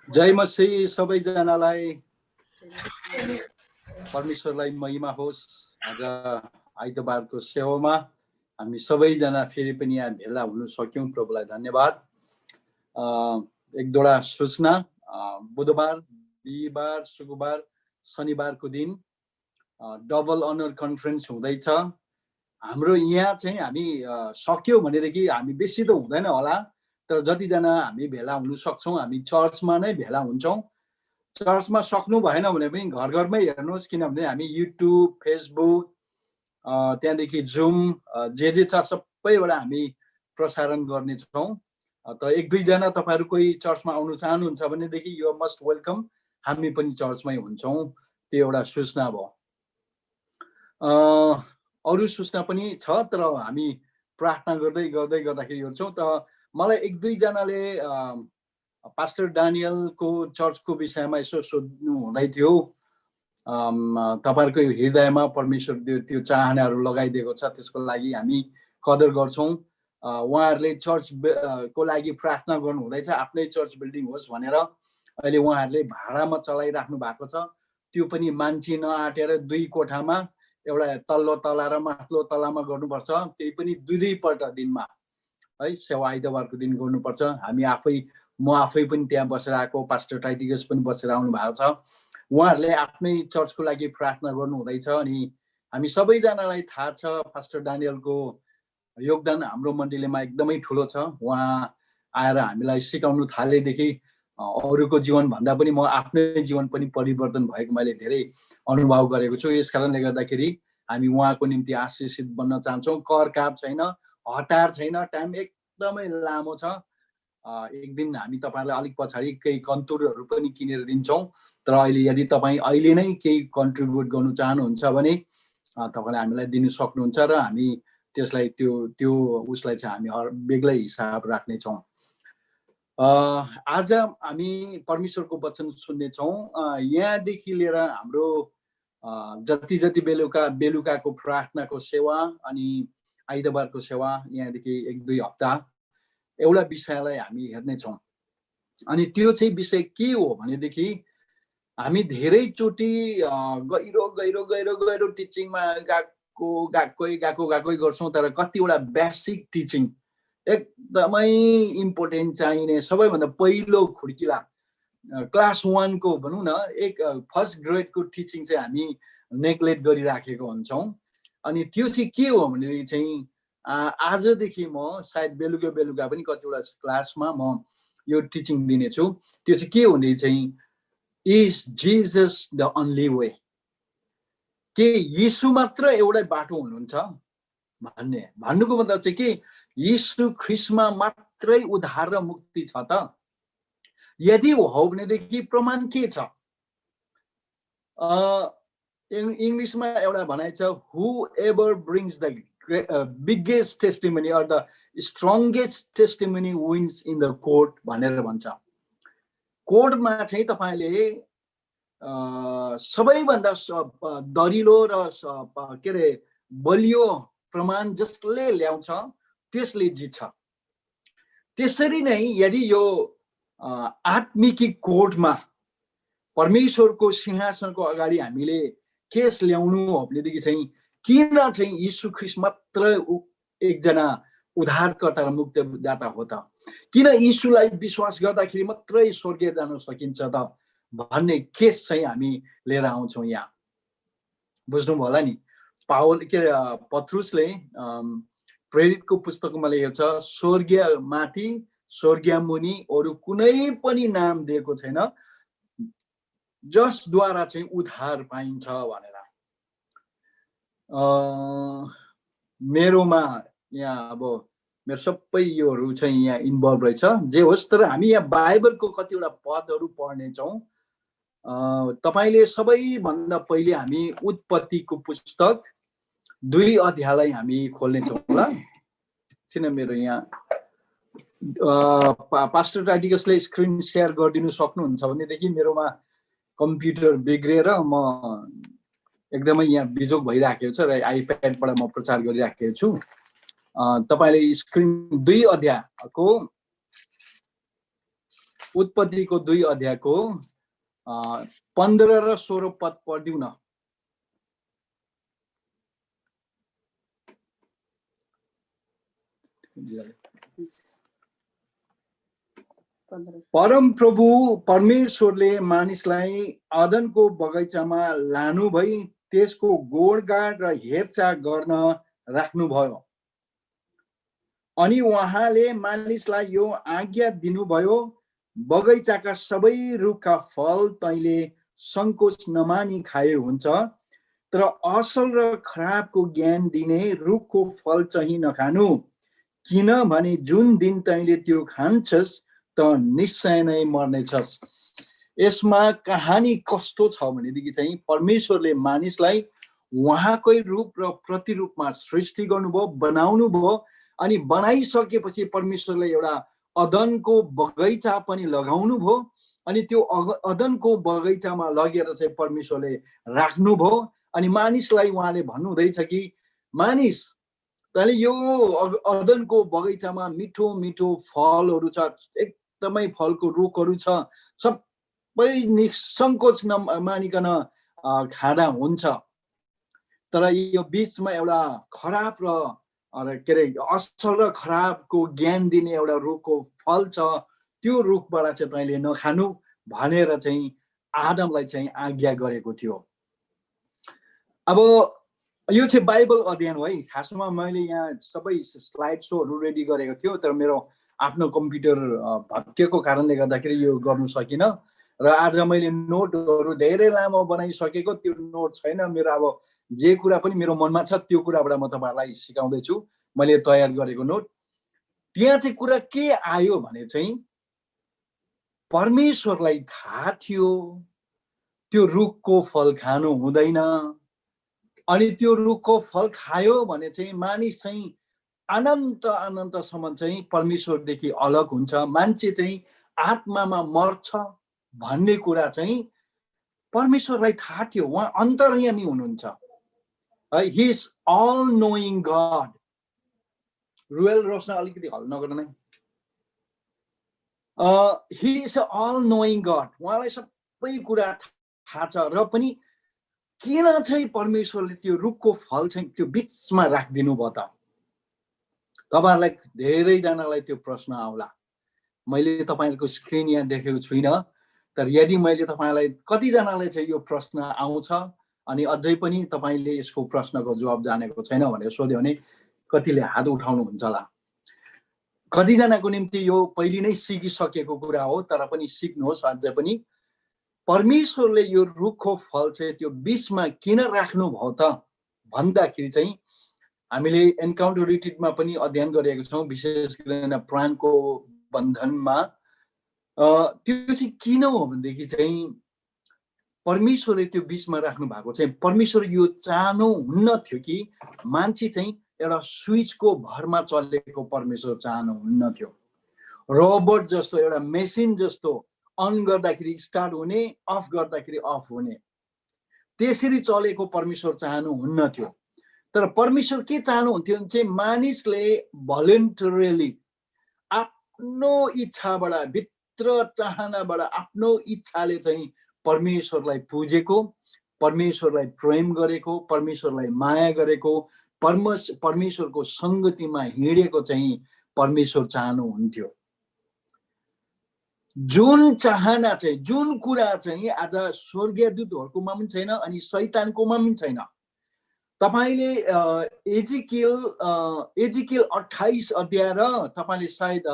जय मसीह सबैजनालाई परमेश्वरलाई महिमा होस्। आज आइतबारको सेवामा हामी सबैजना फेरि पनि यहाँ भेला हुन सक्यौं। प्रभुलाई धन्यवाद। एक दुईवटा सूचना, बुधबार, बिहिबार, शुक्रबार, शनिबारको दिन डबल अनर कन्फरेन्स हुँदैछ। हाम्रो यहाँ चाहिँ हामी सक्यो भनेदेखि हामी बेसी त हुँदैन होला, तर जतिजना हामी भेला हुन सक्छौँ हामी चर्चमा नै भेला हुन्छौँ। चर्चमा सक्नु भएन भने पनि घर घरमै हेर्नुहोस्, किनभने हामी युट्युब, फेसबुक, त्यहाँदेखि जुम जे छ सबैबाट हामी प्रसारण गर्नेछौँ। त एक दुईजना तपाईँहरू कोही चर्चमा आउनु चाहनुहुन्छ भनेदेखि यु मस्ट वेलकम। हामी पनि चर्चमै हुन्छौँ। त्यो एउटा सूचना भयो। अरू सूचना पनि छ, तर हामी प्रार्थना गर्दाखेरि हेर्छौँ। त मलाई एक दुईजनाले पास्टर डानियलको चर्चको विषयमा यसो सोध्नु हुँदै थियो। तपाईँहरूको हृदयमा परमेश्वर त्यो चाहनाहरू लगाइदिएको छ, त्यसको लागि हामी कदर गर्छौँ। उहाँहरूले चर्च को लागि प्रार्थना गर्नु हुँदैछ, आफ्नै चर्च बिल्डिङ होस् भनेर। अहिले उहाँहरूले भाडामा चलाइराख्नु भएको छ। त्यो पनि मान्छे नआटेर दुई कोठामा, एउटा तल्लो तला र माथिल्लो तलामा गर्नुपर्छ। त्यही पनि दुईपल्ट दिनमा है, सेवा आइतबारको दिन गर्नुपर्छ। म आफै पनि त्यहाँ बसेर आएको, पास्टर टाइटिगस पनि बसेर आउनु भएको छ। उहाँहरूले आफ्नै चर्चको लागि प्रार्थना गर्नु हुँदैछ। अनि हामी सबैजनालाई थाहा छ पास्टर डानियलको योगदान हाम्रो मण्डलीमा एकदमै ठुलो छ। उहाँ आएर हामीलाई सिकाउनु थालेदेखि अरूको जीवन भन्दा पनि म आफ्नै जीवन पनि परिवर्तन भएको मैले धेरै अनुभव गरेको छु। यस कारणले गर्दाखेरि हामी उहाँको निम्ति आशिषित बन्न चाहन्छौँ। कर काप छैन, हतार छैन, टाइम एकदमै लामो छ। एक दिन हामी तपाईँलाई अलिक पछाडि केही कन्तुरहरू पनि किनेर दिन्छौँ। तर अहिले यदि तपाईँ अहिले नै केही कन्ट्रिब्युट गर्नु चाहनुहुन्छ भने तपाईँले हामीलाई दिनु सक्नुहुन्छ र हामी त्यसलाई त्यो उसलाई चाहिँ हामी बेग्लै हिसाब राख्नेछौँ। आज हामी परमेश्वरको वचन सुन्नेछौँ। यहाँदेखि लिएर हाम्रो जति बेलुकाको प्रार्थनाको सेवा अनि आइतबारको सेवा, यहाँदेखि एक दुई हप्ता एउटा विषयलाई हामी हेर्नेछौँ। अनि त्यो चाहिँ विषय के हो भनेदेखि हामी धेरैचोटि गहिरो टिचिङमा गएकै गर्छौँ, तर कतिवटा बेसिक टिचिङ एकदमै इम्पोर्टेन्ट चाहिने सबैभन्दा पहिलो खुड्किला क्लास 1 को भनौँ न, एक फर्स्ट ग्रेडको टिचिङ चाहिँ हामी नेग्लेक्ट गरिराखेको हुन्छौँ। अनि त्यो चाहिँ के हो भनेदेखि चाहिँ आजदेखि म सायद बेलुका पनि कतिवटा क्लासमा म यो टिचिङ दिनेछु। त्यो चाहिँ के हो भने चाहिँ is Jesus the only way, के यीशु मात्र एउटै बाटो हुनुहुन्छ भन्नुको मतलब चाहिँ के यीशु ख्रीष्टमा मात्रै उद्धार र मुक्ति छ त? यदि हो भनेदेखि प्रमाण के छ? इङ्ग्लिसमा एउटा भनाइ छ, whoever brings the biggest testimony or the strongest testimony wins in the court भनेर भन्छ। कोर्टमा चाहिँ तपाईँले सबैभन्दा दरिलो र के अरे बलियो प्रमाण जसले ल्याउँछ त्यसले जित्छ। त्यसरी नै यदि यो आत्मिकी कोर्टमा परमेश्वरको सिंहासनको अगाडि हामीले केस ल्याउनु हो भनेदेखि चाहिँ किन चाहिँ यीशु ख्रीष्ट मात्र एकजना उद्धारकर्ता र मुक्तिदाता हो त? किन यीशुलाई विश्वास गर्दाखेरि मात्रै स्वर्ग जान सकिन्छ त भन्ने केस चाहिँ हामी लिएर आउँछौँ यहाँ। बुझ्नुभयो होला नि? पत्रुसले प्रेरितको पुस्तकमा लेखेको छ, स्वर्गीय माथि स्वर्गीय मुनि अरू कुनै पनि नाम दिएको छैन जसद्वारा चाहिँ उद्धार पाइन्छ भनेर। मेरोमा यहाँ अब मेरो सबै योहरू चाहिँ यहाँ इन्भल्भ रहेछ, जे होस्। तर हामी यहाँ बाइबलको कतिवटा पदहरू पढ्नेछौँ। तपाईँले सबैभन्दा पहिले हामी उत्पत्तिको पुस्तक 2 अध्यायलाई हामी खोल्नेछौँ ल। किन मेरो यहाँ पास्टर टाइटिगसले स्क्रिन सेयर गरिदिनु सक्नुहुन्छ भनेदेखि मेरोमा कम्प्युटर बिग्रिएर म एकदमै यहाँ बिजोग भइराखेको छ र आइप्याडबाट म प्रचार गरिराखेको छु। तपाईँले स्क्रिन 2 अध्यायको उत्पत्तिको 2 अध्यायको 15 र 16 पद पढ्दिउ न। परम प्रभु परमेश्वरले मानिसलाई अदनको बगैँचामा लानु भई त्यसको गोडगाड र हेरचाह गर्न राख्नुभयो। अनि उहाँले मानिसलाई यो आज्ञा दिनुभयो, बगैँचाका सबै रुखका फल तैँले संकोच नमानी खाए हुन्छ, तर असल र खराबको ज्ञान दिने रुखको फल चाहिँ नखानु, किनभने जुन दिन तैँले त्यो खान्छस् त निश्चय नै मर्नेछस्। यसमा कहानी कस्तो छ भनेदेखि चाहिँ परमेश्वरले मानिसलाई उहाँकै रूप र प्रतिरूपमा सृष्टि गर्नुभयो, बनाउनु भयो। अनि बनाइसकेपछि परमेश्वरले एउटा अदनको बगैँचा पनि लगाउनु भयो। अनि त्यो अदनको बगैँचामा लगेर चाहिँ परमेश्वरले राख्नुभयो। अनि मानिसलाई उहाँले भन्नुहुँदैछ कि मानिस, तैँले यो अदनको बगैँचामा मिठो मिठो फलहरू छ, एकदमै फलको रुखहरू छ, सबै निसङ्कोच नमानिकन खाँदा हुन्छ। तर यो बीचमा एउटा खराब र के अरे असल र खराबको ज्ञान दिने एउटा रुखको फल छ, त्यो रुखबाट चाहिँ तैँले नखानु भनेर चाहिँ आदमलाई चाहिँ आज्ञा गरेको थियो। अब यो चाहिँ बाइबल अध्ययन हो है। खासमा मैले यहाँ सबै स्लाइड सोहरू रेडी गरेको थियो, तर मेरो आफ्नो कम्प्युटर भत्किएको कारणले गर्दाखेरि यो गर्नु सकिनँ। र आज मैले नोटहरू धेरै लामो बनाइसकेको, त्यो नोट छैन मेरो। अब जे कुरा पनि मेरो मनमा छ त्यो कुराबाट म तपाईँहरूलाई सिकाउँदैछु, मैले तयार गरेको नोट। त्यहाँ चाहिँ कुरा के आयो भने चाहिँ परमेश्वरलाई थाहा थियो त्यो रुखको फल खानु हुँदैन, अनि त्यो रुखको फल खायो भने चाहिँ मानिस चाहिँ अनन्तसम्म चाहिँ परमेश्वरदेखि अलग हुन्छ, मान्छे चाहिँ आत्मामा मर्छ भन्ने कुरा चाहिँ परमेश्वरलाई थाहा थियो। उहाँ अन्तर्यामी हुनुहुन्छ। He is all knowing God. रुवेल Roshan अलिकति हल नगर्नु नै। He is all knowing God. उहाँलाई सबै कुरा थाहा छ। र पनि किन चाहिँ परमेश्वरले त्यो रुखको फल चाहिँ त्यो बीचमा राखिदिनु भयो त? तपाईहरुलाई धेरैजनालाई त्यो प्रश्न आउला। मैले तपाईहरुको स्क्रिन यहाँ देखेको छुइनँ, तर यदि मैले तपाईहरुलाई कतिजनालाई चाहिँ यो प्रश्न आउँछ अनि अझै पनि तपाईले यसको प्रश्नको जवाब जानेको छैन भनेर सोध्यो भने कतिले हात उठाउनुहुन्छ होला। कतिजनाको निम्ति यो पहिले नै सिकिसकेको कुरा हो, तर पनि सिक्नुहोस् अझै पनि। परमेश्वरले यो रुखको फल चाहिँ त्यो बीचमा किन राख्नु भयो त भन्दाखेरि चाहिँ हामीले एन्काउन्टर रिट्रिटमा पनि अध्ययन गरेको छौँ, विशेष गरेर प्राणको बन्धनमा। त्यो चाहिँ किन हो भनेदेखि चाहिँ परमेश्वरले त्यो बीचमा राख्नु भएको चाहिँ परमेश्वर यो चाहनुहुन्न थियो कि मान्छे चाहिँ एउटा स्विचको भरमा चलेको परमेश्वर चाहनुहुन्न थियो। रोबोट जस्तो, एउटा मेसिन जस्तो अन गर्दाखेरि स्टार्ट हुने, अफ गर्दाखेरि अफ हुने, त्यसरी चलेको परमेश्वर चाहनुहुन्न थियो। तर परमेश्वर के चाहनुहुन्थ्यो भने चाहिँ मानिसले भोलन्टरीली आफ्नो इच्छाबाट, भित्र चाहनाबाट, आफ्नो इच्छाले चाहिँ परमेश्वरलाई पुजेको, परमेश्वरलाई प्रेम गरेको, परमेश्वरलाई माया गरेको, परमेश्वरको संगतिमा हिँडेको चाहिँ परमेश्वर चाहनुहुन्थ्यो। जुन चाहना चाहिँ, जुन कुरा चाहिँ आज स्वर्गीय दूतहरुकोमा पनि छैन अनि शैतानकोमा पनि छैन। तपाईले एजिकियल 28 अध्याय र तपाईले सायद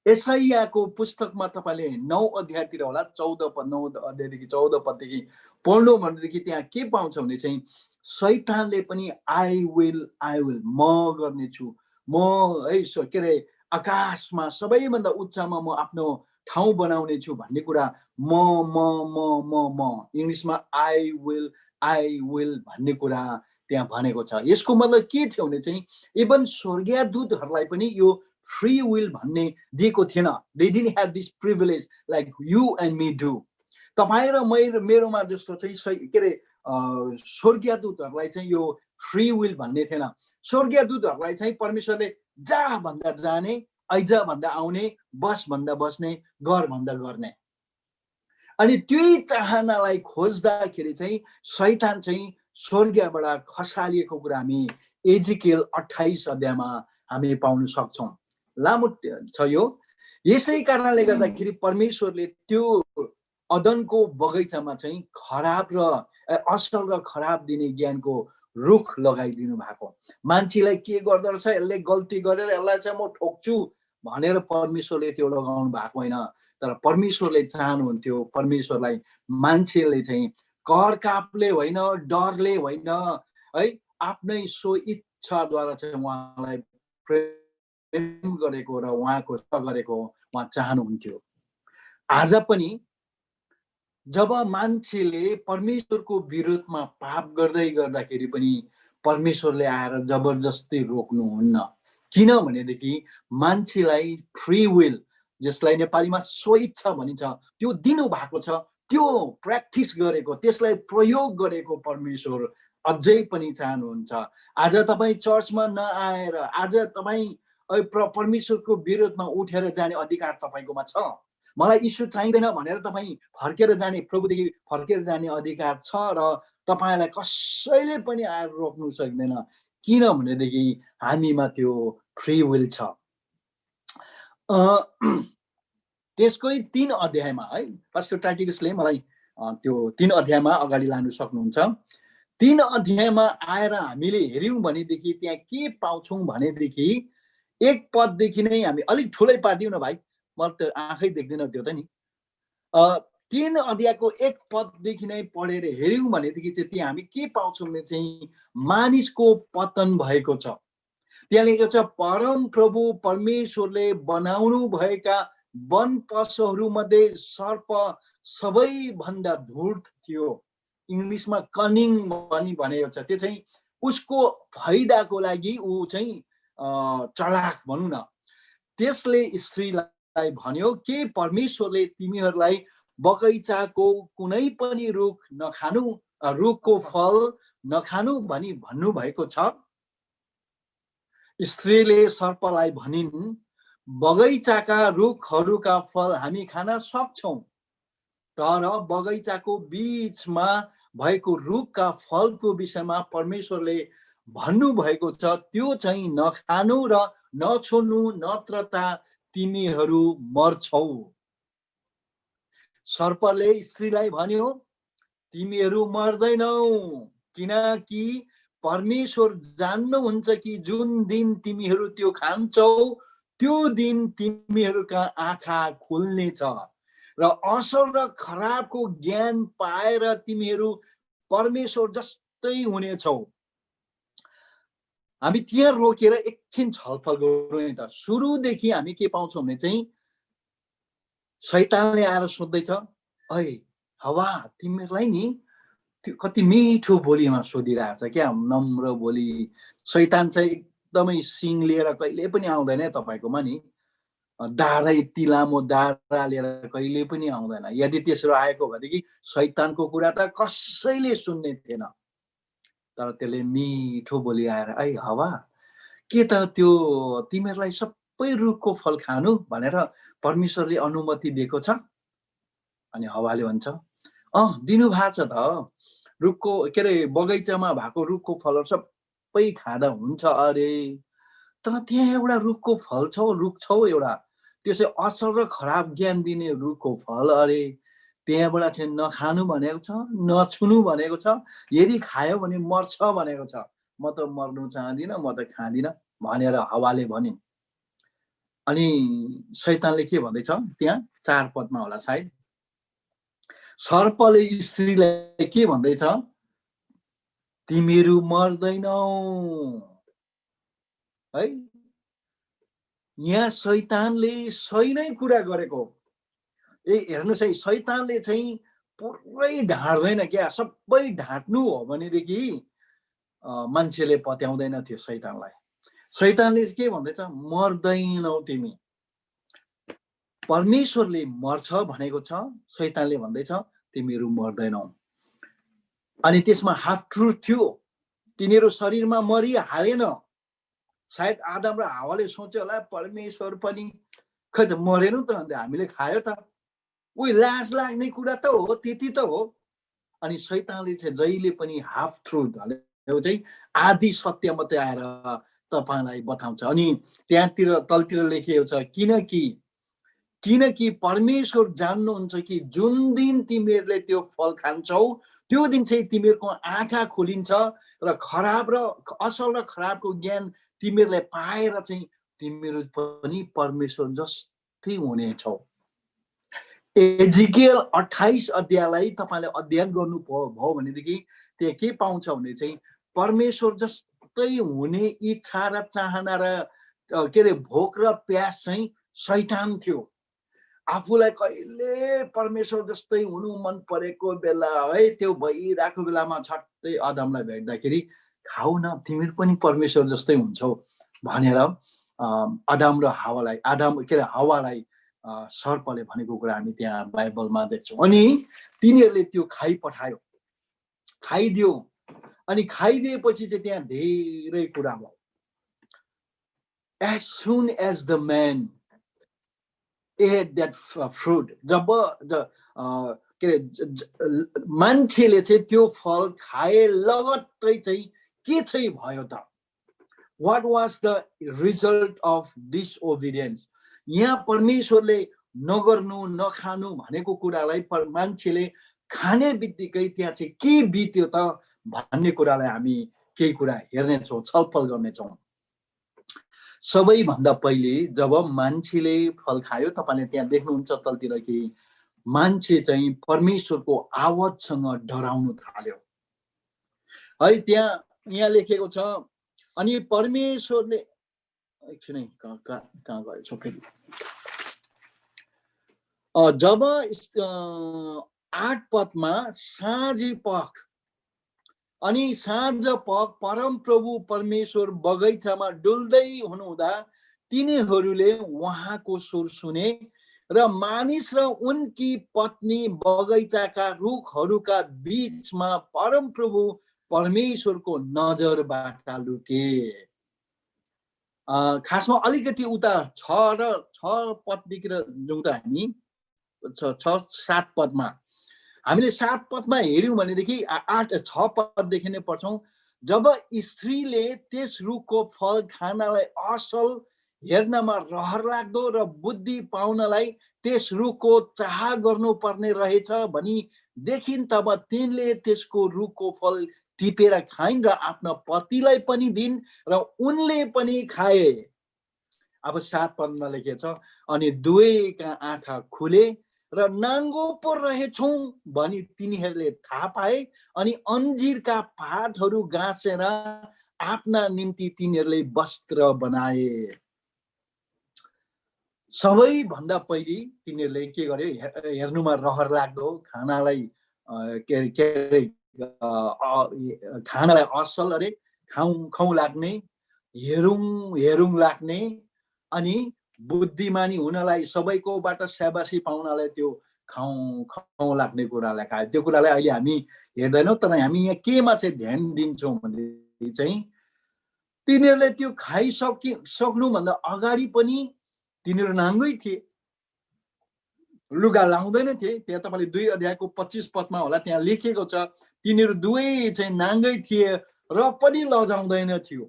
एसाइयाको पुस्तकमा तपाईले 9 अध्यायतिर होला, 9 अध्यायदेखि 14 पददेखि पढ्नु भनेदेखि त्यहाँ के पाउँछ भने चाहिँ शैतानले पनि आई विल म गर्नेछु, म है के अरे आकाशमा सबैभन्दा उच्चमा म आफ्नो ठाउँ बनाउने छु भन्ने कुरा म इङ्ग्लिसमा आई विल भन्ने कुरा त्यहाँ भनेको छ। यसको मतलब के थियो भने चाहिँ इभन स्वर्गीय दूतहरूलाई पनि यो फ्री विल भन्ने दिएको थिएन। They didn't have this privilege like you and me do. तपाईँ र मेरोमा जस्तो चाहिँ के अरे स्वर्गीय दूतहरूलाई चाहिँ यो फ्री विल भन्ने थिएन। स्वर्गीय दूतहरूलाई चाहिँ परमेश्वरले जा भन्दा जाने आइज भन्दा आउने, बस भन्दा बस्ने, गर भन्दा गर्ने। अनि त्यही चाहनालाई खोज्दाखेरि चाहिँ शैतान चाहिँ स्वर्गबाट खसालिएको कुरा हामी एजिकेल 28 अध्यायमा हामी पाउन सक्छौँ। लामो छ यो। यसै कारणले गर्दाखेरि परमेश्वरले त्यो अदनको बगैँचामा चाहिँ खराब र असल र खराब दिने ज्ञानको रुख लगाइदिनु भएको। मान्छेलाई के गर्दो रहेछ, यसले गल्ती गरेर यसलाई चाहिँ म ठोक्छु भनेर परमेश्वरले त्यो लगाउनु भएको होइन। तर परमेश्वरले चाहनुहुन्थ्यो, परमेश्वरलाई मान्छेले चाहिँ करकापले होइन, डरले होइन, है, आफ्नै सो इच्छाद्वारा चाहिँ उहाँलाई प्रेम गरेको र उहाँको सेवा गरेको उहाँ चाहनुहुन्थ्यो। आज पनि जब मान्छेले परमेश्वरको विरोधमा पाप गर्दै गर्दाखेरि पनि परमेश्वरले आएर जबरजस्ती रोक्नुहुन्न। किनभनेदेखि मान्छेलाई फ्री विल, जसलाई नेपालीमा स्वेच्छा भनिन्छ, त्यो दिनु भएको छ। त्यो प्र्याक्टिस गरेको, त्यसलाई प्रयोग गरेको परमेश्वर अझै पनि चाहनुहुन्छ। आज तपाईँ चर्चमा नआएर आज तपाईँ परमेश्वरको विरोधमा उठेर जाने अधिकार तपाईँकोमा छ। मलाई यीशु चाहिँदैन भनेर तपाईँ फर्केर जाने, प्रभुदेखि फर्केर जाने अधिकार छ र तपाईँलाई कसैले पनि आएर रोक्नु सक्दैन। किनभनेदेखि हामीमा त्यो फ्री विल छ। त्यसकै 3 अध्यायमा है पास्टर टाइटिकसले मलाई त्यो 3 अध्यायमा अगाडि लानु सक्नुहुन्छ। 3 अध्यायमा आएर हामीले हेर्यौं भनेदेखि त्यहाँ के पाउँछौं भनेदेखि 1 पददेखि नै हामी अलिक ठुलै पार्दियौँ न भाइ, म त आँखै देख्दिनँ त्यो त नि। 3 अध्यायको 1 पददेखि नै पढेर हेर्यौं भनेदेखि चाहिँ त्यहाँ हामी के पाउँछौँ भने चाहिँ मानिसको पतन भएको छ। त्यहाँ लेखेको छ परम प्रभु परमेश्वरले बनाउनु भएका वन पशुहरू मध्ये सर्प सबैभन्दा धूर्त थियो। इङ्ग्लिसमा कनिङ भनी भनेको छ। त्यो चाहिँ उसको फाइदाको लागि ऊ चाहिँ चलाक भनौँ न। त्यसले स्त्रीलाई भन्यो के परमेश्वरले तिमीहरूलाई बगैँचाको कुनै पनि रुख नखानु, रुखको फल नखानु भनी भन्नुभएको छ। स्त्रीले सर्पलाई भनिन् बगैँचाका रुखहरूका फल हामी खान सक्छौँ, तर बगैँचाको बीचमा भएको रुखका फलको विषयमा परमेश्वरले भन्नुभएको छ त्यो चाहिँ नखानु र नछोड्नु, नत्रता तिमीहरू मर्छौ। सर्पले स्त्रीलाई भन्यो तिमीहरू मर्दैनौ, किनकि परमेश्वर जान्नुहुन्छ कि जुन दिन तिमीहरू त्यो खान्छौ त्यो दिन तिमीहरूका आँखा खुल्नेछ र असल र खराबको ज्ञान पाएर तिमीहरू परमेश्वर जस्तै हुनेछौ। हामी त्यहाँ रोकेर एकछिन छलफल गरौँ नि त। सुरुदेखि हामी के पाउँछौँ भने चाहिँ शैतानले आएर सोध्दैछ, ऐ हवा तिमीहरूलाई नि कति मिठो बोलीमा सोधिरहेछ क्या, नम्र बोली। शैतान चाहिँ एकदमै सिङ लिएर कहिले पनि आउँदैन तपाईँकोमा नि, दाह्रा यति लामो दाह्रा लिएर कहिले पनि आउँदैन। यदि त्यसो आएको भनेदेखि शैतानको कुरा त कसैले सुन्ने थिएन। तर त्यसले मिठो बोली आएर ऐ हवा के त त्यो तिमीहरूलाई सबै रुखको फल खानु भनेर परमेश्वरले अनुमति दिएको छ? अनि हवाले भन्छ दिनु भएको छ त, रुखको के अरे बगैँचामा भएको रुखको फलहरू सबै खाँदा हुन्छ अरे। तर त्यहाँ एउटा रुखको फल छ, रुख छ एउटा, त्यो चाहिँ असल र खराब ज्ञान दिने रुखको फल अरे। त्यहाँबाट चाहिँ नखानु भनेको छ, नछुनु भनेको छ, यदि खायो भने मर्छ भनेको छ। म त मर्नु चाहदिनँ, म त खाँदिनँ भनेर हवाले भनिन्। अनि शैतानले के भन्दैछ त्यहाँ 4 पदमा होला सायद, सर्पले स्त्रीलाई के भन्दैछ, तिमीहरू मर्दैनौ है। यहाँ शैतानले सही नै कुरा गरेको। हेर्नुहोस् है, शैतानले चाहिँ पुरै ढाँट्दैन क्या। सबै ढाँट्नु हो भनेदेखि मान्छेले पत्याउँदैन थियो शैतानलाई। शैतानले के भन्दैछ, मर्दैनौ तिमी। परमेश्वरले मर्छ भनेको छ, शैतानले भन्दैछ तिमीहरू मर्दैनौ। अनि त्यसमा हाफ ट्रुथ थियो, तिनीहरू शरीरमा मरिहालेन, सायद आदम र हावाले सोच्यो होला परमेश्वर पनि खै त मरेन त अन्त हामीले खायो त, उही लाज लाग्ने कुरा त हो, त्यति त हो। अनि शैतानले चाहिँ जहिले पनि हाफ ट्रुथ चाहिँ आधी सत्य मात्रै आएर तपाईँलाई बताउँछ। अनि त्यहाँतिर तलतिर लेखिएको छ किनकि परमेश्वर जान्नुहुन्छ कि जुन दिन तिमीहरूले त्यो फल खान्छौ त्यो दिन चाहिँ तिमीहरूको आँखा खोलिन्छ र खराब र असल र खराबको ज्ञान तिमीहरूले पाएर चाहिँ तिमीहरू पनि परमेश्वर जस्तै हुनेछौ। एजिकियल 28 अध्यायलाई तपाईँले अध्ययन गर्नुभयो भनेदेखि त्यहाँ के पाउँछ भने चाहिँ परमेश्वर जस्तै हुने इच्छा र चाहना र के अरे भोक र प्यास चाहिँ शैतान थियो। आफूलाई कहिले परमेश्वर जस्तै हुनु मन परेको बेला है त्यो भइरहेको बेलामा छट्टै आदमलाई भेट्दाखेरि खाऊ न तिमीहरू पनि परमेश्वर जस्तै हुन्छौ भनेर आदम र हावालाई हावालाई सर्पले भनेको कुरा हामी त्यहाँ बाइबलमा देख्छौँ। अनि तिनीहरूले त्यो खाइदियो अनि खाइदिएपछि चाहिँ त्यहाँ धेरै कुरा भयो। As soon as the man ate that fruit, जब मान्छेले चाहिँ त्यो फल खाए लगत्तै चाहिँ के चाहिँ भयो त? What was the result of disobedience? यहाँ परमेश्वरले नगर्नु नखानु भनेको कुरालाई मान्छेले खाने बित्तिकै त्यहाँ चाहिँ के बित्यो त भन्ने कुरालाई हामी केही कुरा हेर्नेछौँ, छलफल गर्नेछौँ। सबैभन्दा पहिले जब मान्छेले फल खायो तपाईँले त्यहाँ देख्नुहुन्छ तलतिर कि मान्छे चाहिँ परमेश्वरको आवाजसँग डराउनु थाल्यो है। यहाँ लेखेको छ अनि परमेश्वरले एकछिन कहाँ गएछ फेरि जब 8 पदमा साँझ पख परम प्रभु परमेश्वर बगैँचामा डुल्दै हुनुहुँदा तिनीहरूले उहाँको स्वर सुने र मानिस र उनकी पत्नी बगैँचाका रुखहरूका बीचमा परम प्रभु परमेश्वरको नजरबाट लुके। खासमा अलिकति उता 6 पददेखि जाउँ त हामी 7 पदमा हामीले 7 पदमा हेर्यौं भनेदेखि 6 पददेखि नै पढ्छौं। जब स्त्रीले त्यस रुखको फल खानलाई असल हेर्नमा रहर लाग्दो र बुद्धि पाउनलाई त्यस रुखको चाह गर्नुपर्ने रहेछ भनी देखिन् तब तिनले त्यसको रुखको फल टिपेर खाइन् र आफ्ना पतिलाई पनि दिन् र उनले पनि खाए। अब 7 पदमा लेखेको छ अनि दुवैका आँखा खुले र नाङ्गो पो रहेछौं भनी तिनीहरूले थाहा पाए अनि अन्जिरका पातहरू गाँसेर आफ्ना निम्ति तिनीहरूले वस्त्र बनाए। सबैभन्दा पहिले तिनीहरूले के गर्यो हेर्नुमा रहर लाग्दो खानालाई खानालाई असल अरे खाउँ लाग्ने हेरुङ लाग्ने अनि बुद्धिमानी हुनलाई सबैकोबाट स्याबासी पाउनलाई त्यो खाउँ लाग्ने कुरालाई खायो। त्यो कुरालाई अहिले हामी हेर्दैनौँ तर हामी यहाँ केमा चाहिँ ध्यान दिन्छौँ भने चाहिँ तिनीहरूले त्यो खाइसक्नुभन्दा अगाडि पनि तिनीहरू नाङ्गै थिए, लुगा लाउँदैन थिए। त्यहाँ तपाईँले 2 अध्यायको 25 पदमा होला त्यहाँ लेखिएको छ तिनीहरू दुवै चाहिँ नाङ्गै थिए र पनि लजाउँदैन थियो।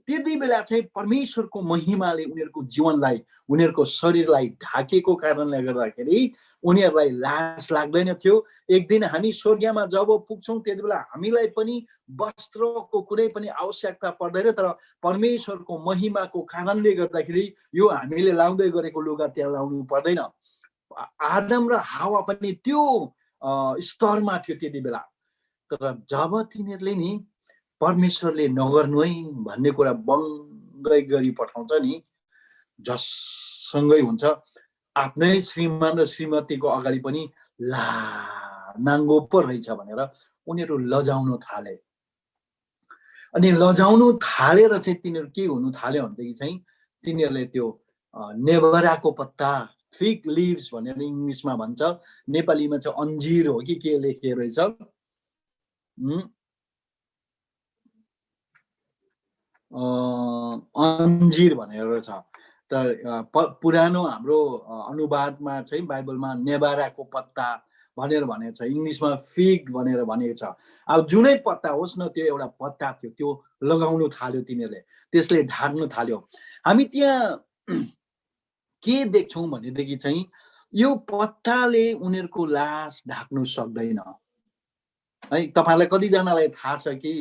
त्यति बेला चाहिँ परमेश्वरको महिमाले उनीहरूको जीवनलाई उनीहरूको शरीरलाई ढाकेको कारणले गर्दाखेरि उनीहरूलाई लाज लाग्दैन थियो। एक दिन हामी स्वर्गमा जब पुग्छौँ त्यति बेला हामीलाई पनि वस्त्रको कुनै पनि आवश्यकता पर्दैन, तर परमेश्वरको महिमाको कारणले गर्दाखेरि यो हामीले लाउँदै गरेको लुगा त्यहाँ लाउनु पर्दैन। आदम र हावा पनि त्यो स्तरमा थियो त्यति बेला। तर जब तिनीहरूले नि परमेश्वरले नगर्नु है भन्ने कुरा बङ्गै गरी पठाउँछ नि, जससँगै हुन्छ आफ्नै श्रीमान र श्रीमतीको अगाडि पनि नाङ्गो पो रहेछ भनेर उनीहरू लजाउनु थाले। अनि लजाउनु थालेर चाहिँ तिनीहरू के हुनु थाल्यो भनेदेखि चाहिँ तिनीहरूले त्यो नेभराको पत्ता फिग लिभ्स भनेर इङ्ग्लिसमा भन्छ, नेपालीमा चाहिँ अन्जिर हो कि के लेखिएको रहेछ अन्जीर भनेर छ। तर पुरानो हाम्रो अनुवादमा चाहिँ बाइबलमा नेबाराको पत्ता भनेर भनेको छ, इङ्ग्लिसमा फिग भनेर भनेको छ। अब जुनै पत्ता होस् न, त्यो एउटा पत्ता थियो, त्यो लगाउनु थाल्यो तिनीहरूले, त्यसले ढाक्नु थाल्यो। हामी त्यहाँ के देख्छौँ भनेदेखि चाहिँ यो पत्ताले उनीहरूको लास ढाक्नु सक्दैन है। तपाईँलाई कतिजनालाई थाहा छ कि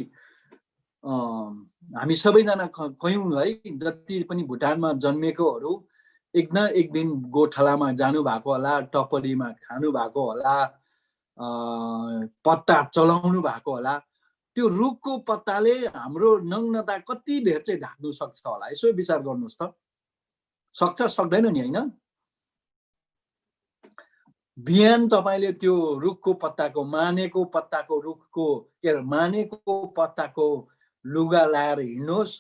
हामी सबैजना कयौँ है, जति पनि भुटानमा जन्मेकोहरू एक न एक दिन गोठालामा जानु भएको होला, टपरीमा खानु भएको होला, पत्ता चलाउनु भएको होला। त्यो रुखको पत्ताले हाम्रो नग्नता कति बेर चाहिँ ढाक्नु सक्छ होला, यसो विचार गर्नुहोस् त। सक्छ, सक्दैन नि, होइन? बिहान तपाईँले त्यो रुखको पत्ताको, मानेको पत्ताको रुखको के अरे मानेको पत्ताको लुगा लाएर हिँड्नुहोस्,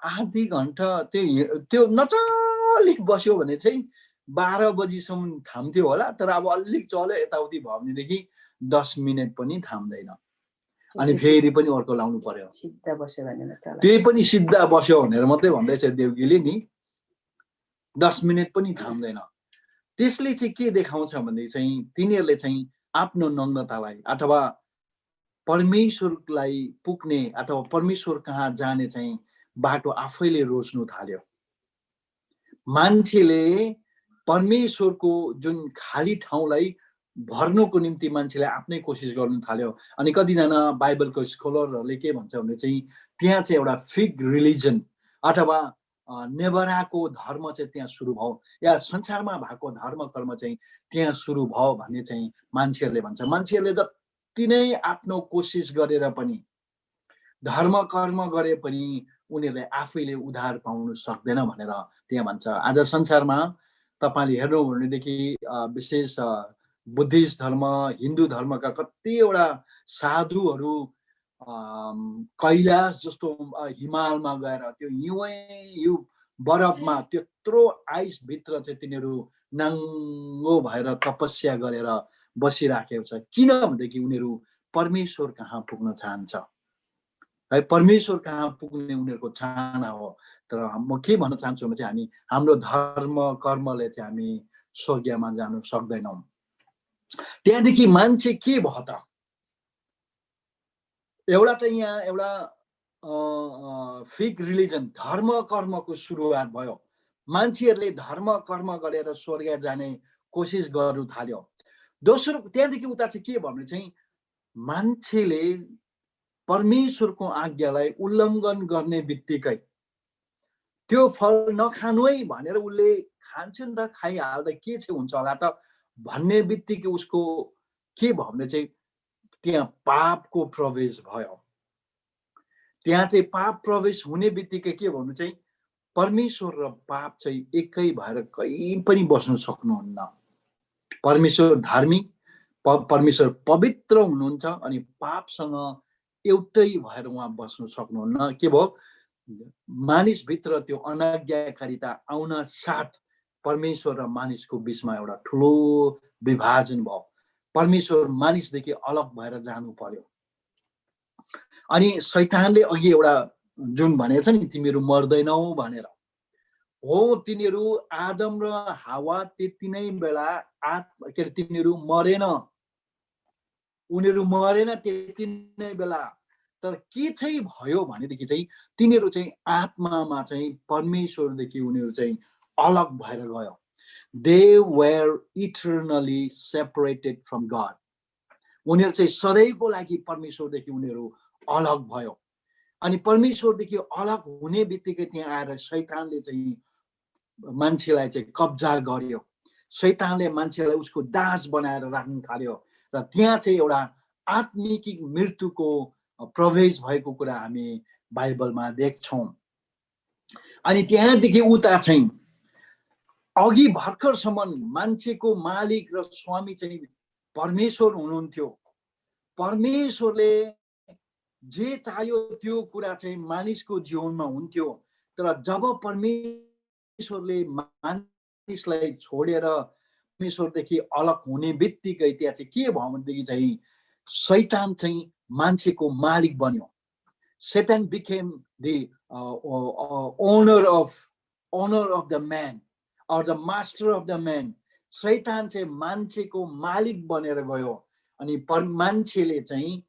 आधी घन्टा त्यो नचली बस्यो भने चाहिँ 12 बजीसम्म थाम्थ्यो होला। तर अब अलिक चल्यो यताउति भयो भनेदेखि 10 मिनट पनि थाम्दैन, अनि फेरि पनि अर्को लाउनु पर्यो। सिधा बस्यो भने त्यही पनि सिधा बस्यो भनेर मात्रै भन्दैछ देउकीले नि, 10 मिनट पनि थाम्दैन। त्यसले चाहिँ के देखाउँछ भने चाहिँ तिनीहरूले चाहिँ आफ्नो नग्नतालाई अथवा परमेश्वरलाई पुग्ने अथवा परमेश्वर कहाँ जाने चाहिँ बाटो आफैले रोज्नु थाल्यो। मान्छेले परमेश्वरको जुन खाली ठाउँलाई भर्नुको निम्ति मान्छेले आफ्नै कोसिस गर्नु थाल्यो। अनि कतिजना बाइबलको स्कलरहरूले के भन्छ भने चाहिँ त्यहाँ चाहिँ एउटा फिग रिलिजन अथवा नेबराको धर्म चाहिँ त्यहाँ सुरु भयो, या संसारमा भएको धर्म कर्म चाहिँ त्यहाँ सुरु भयो भन्ने चाहिँ मान्छेहरूले भन्छ। मान्छेहरूले जति नै आफ्नो कोसिस गरेर पनि, धर्म कर्म गरे पनि उनीहरूले आफैले उद्धार पाउनु सक्दैन भनेर त्यहाँ भन्छ। आज संसारमा तपाईँले हेर्नु भनेदेखि विशेष बुद्धिस्ट धर्म, हिन्दू धर्मका कतिवटा साधुहरू कैलाश जस्तो हिमालमा गएर त्यो हिउँ बरफमा त्यत्रो आइसभित्र चाहिँ तिनीहरू नाङ्गो भएर तपस्या गरेर बसिराखेको छ। किन भनेदेखि उनीहरू परमेश्वर कहाँ पुग्न चाहन्छ है, परमेश्वर कहाँ पुग्ने उनीहरूको चाहना हो। तर म के भन्न चाहन्छु भने चाहिँ हामी हाम्रो धर्म कर्मले चाहिँ हामी स्वर्गमा जानु सक्दैनौँ। त्यहाँदेखि मान्छे के भयो त? एउटा त यहाँ एउटा फिग रिलिजन धर्म कर्मको सुरुवात भयो। मान्छेहरूले धर्म कर्म गरेर स्वर्ग जाने कोसिस गर्नु थाल्यो। दोस्रो त्यहाँदेखि उता चाहिँ के भयो भने चाहिँ मान्छेले परमेश्वरको आज्ञालाई उल्लङ्घन गर्ने बित्तिकै त्यो फल नखानु है भनेर उसले खान्छ नि त, खाइहाल्दा के चाहिँ हुन्छ होला त भन्ने बित्तिकै उसको के भयो भने चाहिँ त्यहाँ पापको प्रवेश भयो। त्यहाँ चाहिँ पाप प्रवेश हुने बित्तिकै के भयो भने चाहिँ परमेश्वर र पाप चाहिँ एकै भएर कहीँ पनि बस्न सक्नुहुन्न। परमेश्वर धार्मिक, परमेश्वर पवित्र हुनुहुन्छ, अनि पापसँग एउटै भएर उहाँ बस्न सक्नुहुन्न। के भयो? मानिसभित्र त्यो अनाज्ञाकारिता आउन साथ परमेश्वर र मानिसको बिचमा एउटा ठुलो विभाजन भयो। परमेश्वर मानिसदेखि अलग भएर जानु पर्यो। अनि शैतानले अघि एउटा जुन भनेको छ नि, तिमीहरू मर्दैनौ भनेर, हो तिनीहरू आदम र हावा त्यति नै बेला के अरे तिनीहरू मरेन, उनीहरू मरेन त्यति नै बेला। तर के चाहिँ भयो भनेदेखि चाहिँ तिनीहरू चाहिँ आत्मामा चाहिँ परमेश्वरदेखि उनीहरू चाहिँ अलग भएर गयो। They were eternally separated from God. उनीहरू चाहिँ सधैँको लागि परमेश्वरदेखि उनीहरू अलग भयो। अनि परमेश्वरदेखि अलग हुने बित्तिकै त्यहाँ आएर शैतानले चाहिँ मान्छेलाई चाहिँ कब्जा गर्यो। शैतानले मान्छेलाई उसको दास बनाएर राख्न थाल्यो र त्यहाँ चाहिँ एउटा आत्मिक मृत्युको प्रवेश भएको कुरा हामी बाइबलमा देख्छौँ। अनि त्यहाँदेखि उता चाहिँ अघि भर्खरसम्म मान्छेको मालिक र स्वामी चाहिँ परमेश्वर हुनुहुन्थ्यो। परमेश्वरले जे चाह्यो त्यो कुरा चाहिँ मानिसको जीवनमा हुन्थ्यो। तर जब परमेश्वरले मानिसलाई छोडेर परमेश्वरदेखि अलग हुने बित्तिकै त्यहाँ चाहिँ के भयो भनेदेखि चाहिँ शैतान चाहिँ मान्छेको मालिक बन्यो। Satan became the owner of the man or the master of the man. शैतान चाहिँ मान्छेको मालिक बनेर गयो अनि मान्छेले चाहिँ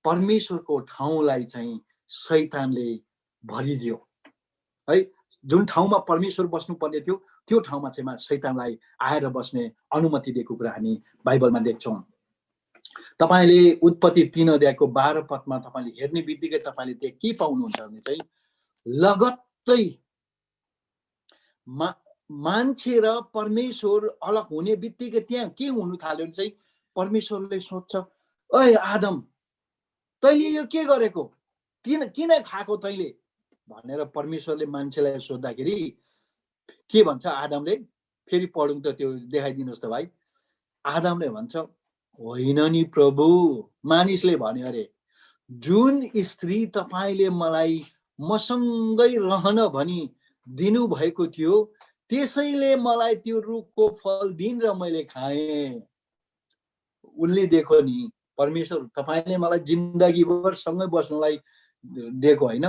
परमेश्वरको ठाउँलाई चाहिँ शैतानले भरिदियो है। जुन ठाउँमा परमेश्वर बस्नु पर्ने थियो त्यो ठाउँमा चाहिँ शैतानलाई आएर बस्ने अनुमति दिएको कुरा हामी बाइबलमा देख्छौँ। तपाईले उत्पत्ति 3 अध्यायको 12 पदमा तपाईले हेर्ने बित्तिकै तपाईले त्यहाँ के पाउनुहुन्छ भने चाहिँ लगत्तै मान्छे र परमेश्वर अलग हुने बित्तिकै त्यहाँ के हुनु थाल्यो भने चाहिँ परमेश्वरले सोध्छ, ओइ आदम तैले यो के गरेको, किन खाएको तैले भनेर परमेश्वरले मान्छेलाई सोद्धाखेरि के भन्छ आदमले? फेरि पढौँ त, त्यो देखाइदिनुहोस् त भाइ। आदमले भन्छ, होइन नि प्रभु, मानिसले भन्यो अरे, जुन स्त्री तपाईले मलाई मसँगै रहन भनी दिनु भएको थियो त्यसैले मलाई त्यो रुखको फल दिन र मैले खाएँ। उनले देखो नि, परमेश्वर तपाईले मलाई जिन्दगीभर सँगै बस्नुलाई दिएको होइन,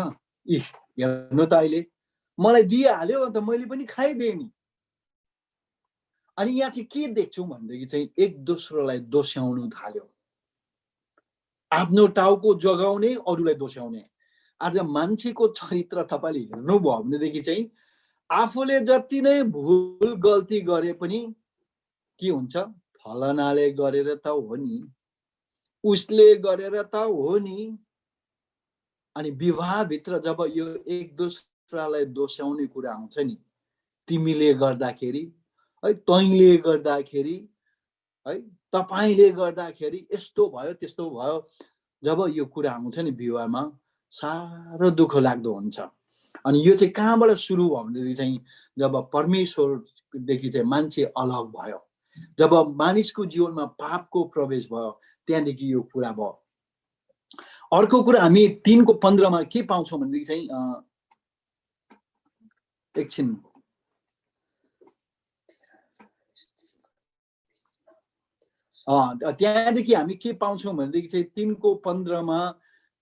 हेर्नु त अहिले मलाई दिइहाल्यो अन्त मैले पनि खाइदिएँ नि। अनि यहाँ चाहिँ के देख्छौँ भनेदेखि चाहिँ एक दोस्रोलाई दोस्याउनु थाल्यो, आफ्नो टाउको जगाउने, अरूलाई दोस्याउने। आज मान्छेको चरित्र तपाईले हेर्नुभयो भनेदेखि चाहिँ आफूले जति नै भुल गल्ती गरे पनि के हुन्छ, फलनाले गरेर त हो नि, उसले गरेर त हो नि। अनि विवाहभित्र जब यो एक दोस्रालाई दोस्याउने कुरा आउँछ नि, तिमीले गर्दाखेरि है, तैँले गर्दाखेरि है, तपाईले गर्दाखेरि यस्तो भयो त्यस्तो भयो, जब यो कुरा आउँछ नि विवाहमा, साह्रो दुःख लाग्दो हुन्छ। अनि यो चाहिँ कहाँबाट सुरु भयो भनेदेखि चाहिँ जब परमेश्वरदेखि चाहिँ मान्छे अलग भयो, जब मानिसको जीवनमा पापको प्रवेश भयो, त्यहाँदेखि यो कुरा भयो। अर्को कुरा हामी 3:15 के पाउँछौँ भनेदेखि चाहिँ एकछिन, त्यहाँदेखि हामी के पाउँछौँ भनेदेखि चाहिँ 3:15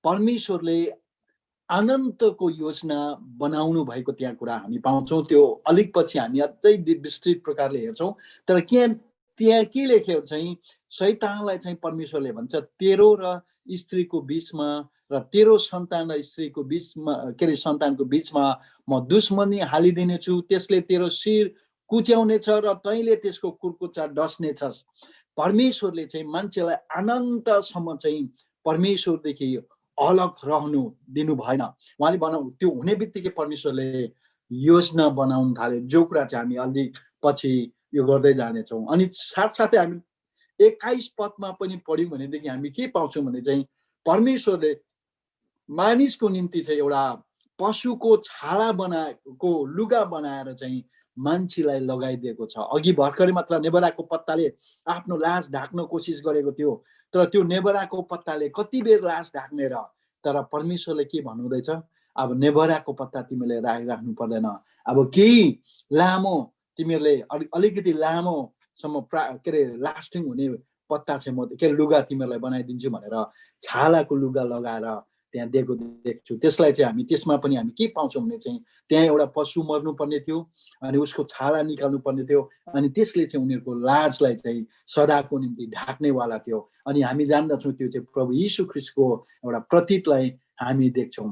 परमेश्वरले अनन्तको योजना बनाउनु भएको त्यहाँ कुरा हामी पाउँछौँ। त्यो अलिक पछि हामी अझै विस्तृत प्रकारले हेर्छौँ। तर त्यहाँ के लेख्यो चाहिँ शैतानलाई चाहिँ परमेश्वरले भन्छ, तेरो र स्त्रीको बिचमा र तेरो सन्तान र स्त्रीको बिचमा के अरे सन्तानको बिचमा म दुश्मनी हालिदिनेछु, त्यसले तेरो शिर कुच्याउनेछ र तैँले त्यसको कुर्कुच्चा डस्नेछस्। परमेश्वरले चाहिँ मान्छेलाई अनन्तसम्म चाहिँ परमेश्वरदेखि अलग रहनु दिनु भएन। उहाँले त्यो हुने बित्तिकै परमेश्वरले योजना बनाउनु थाल्यो, जो कुरा चाहिँ हामी अलि पछि यो गर्दै जानेछौँ। अनि साथसाथै हामी 21 पदमा पनि पढ्यौँ भनेदेखि हामी के पाउँछौँ भने चाहिँ परमेश्वरले मानिसको निम्ति चाहिँ एउटा पशुको छाला बनाएको लुगा बनाएर चाहिँ मान्छेलाई लगाइदिएको छ। अघि भर्खरै मात्र नेबराको पत्ताले आफ्नो लास ढाक्न कोसिस गरेको थियो, तर त्यो नेबराको पत्ताले कति बेर लास ढाक्ने र, तर परमेश्वरले के भन्नुहुँदैछ, अब नेबराको पत्ता तिमीले राख्नु पर्दैन, अब केही लामो तिमीहरूले अलिकति लामोसम्म के अरे लास्टिङ हुने पत्ता चाहिँ म के लुगा तिमीहरूलाई बनाइदिन्छु भनेर छालाको लुगा लगाएर त्यहाँ दिएको देख्छु। त्यसलाई चाहिँ हामी त्यसमा पनि हामी के पाउँछौँ भने चाहिँ त्यहाँ एउटा पशु मर्नु पर्ने थियो अनि उसको छाला निकाल्नु पर्ने थियो, अनि त्यसले चाहिँ उनीहरूको लाजलाई चाहिँ सदाको निम्ति ढाक्नेवाला थियो। अनि हामी जान्दछौँ त्यो चाहिँ प्रभु यीशु ख्रीष्टको एउटा प्रतीकलाई हामी देख्छौँ।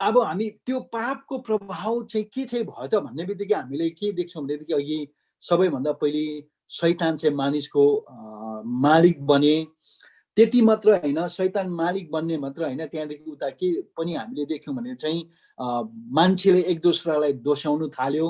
अब हामी त्यो पापको प्रभाव चाहिँ के चाहिँ भयो त भन्ने बित्तिकै हामीले के देख्छौँ भनेदेखि अघि सबैभन्दा पहिले शैतान चाहिँ मानिसको मालिक बने। त्यति मात्र होइन, शैतान मालिक बन्ने मात्र होइन, त्यहाँदेखि उता के पनि हामीले देख्यौँ भने चाहिँ मान्छेले एक दोस्रालाई दोस्याउनु थाल्यो।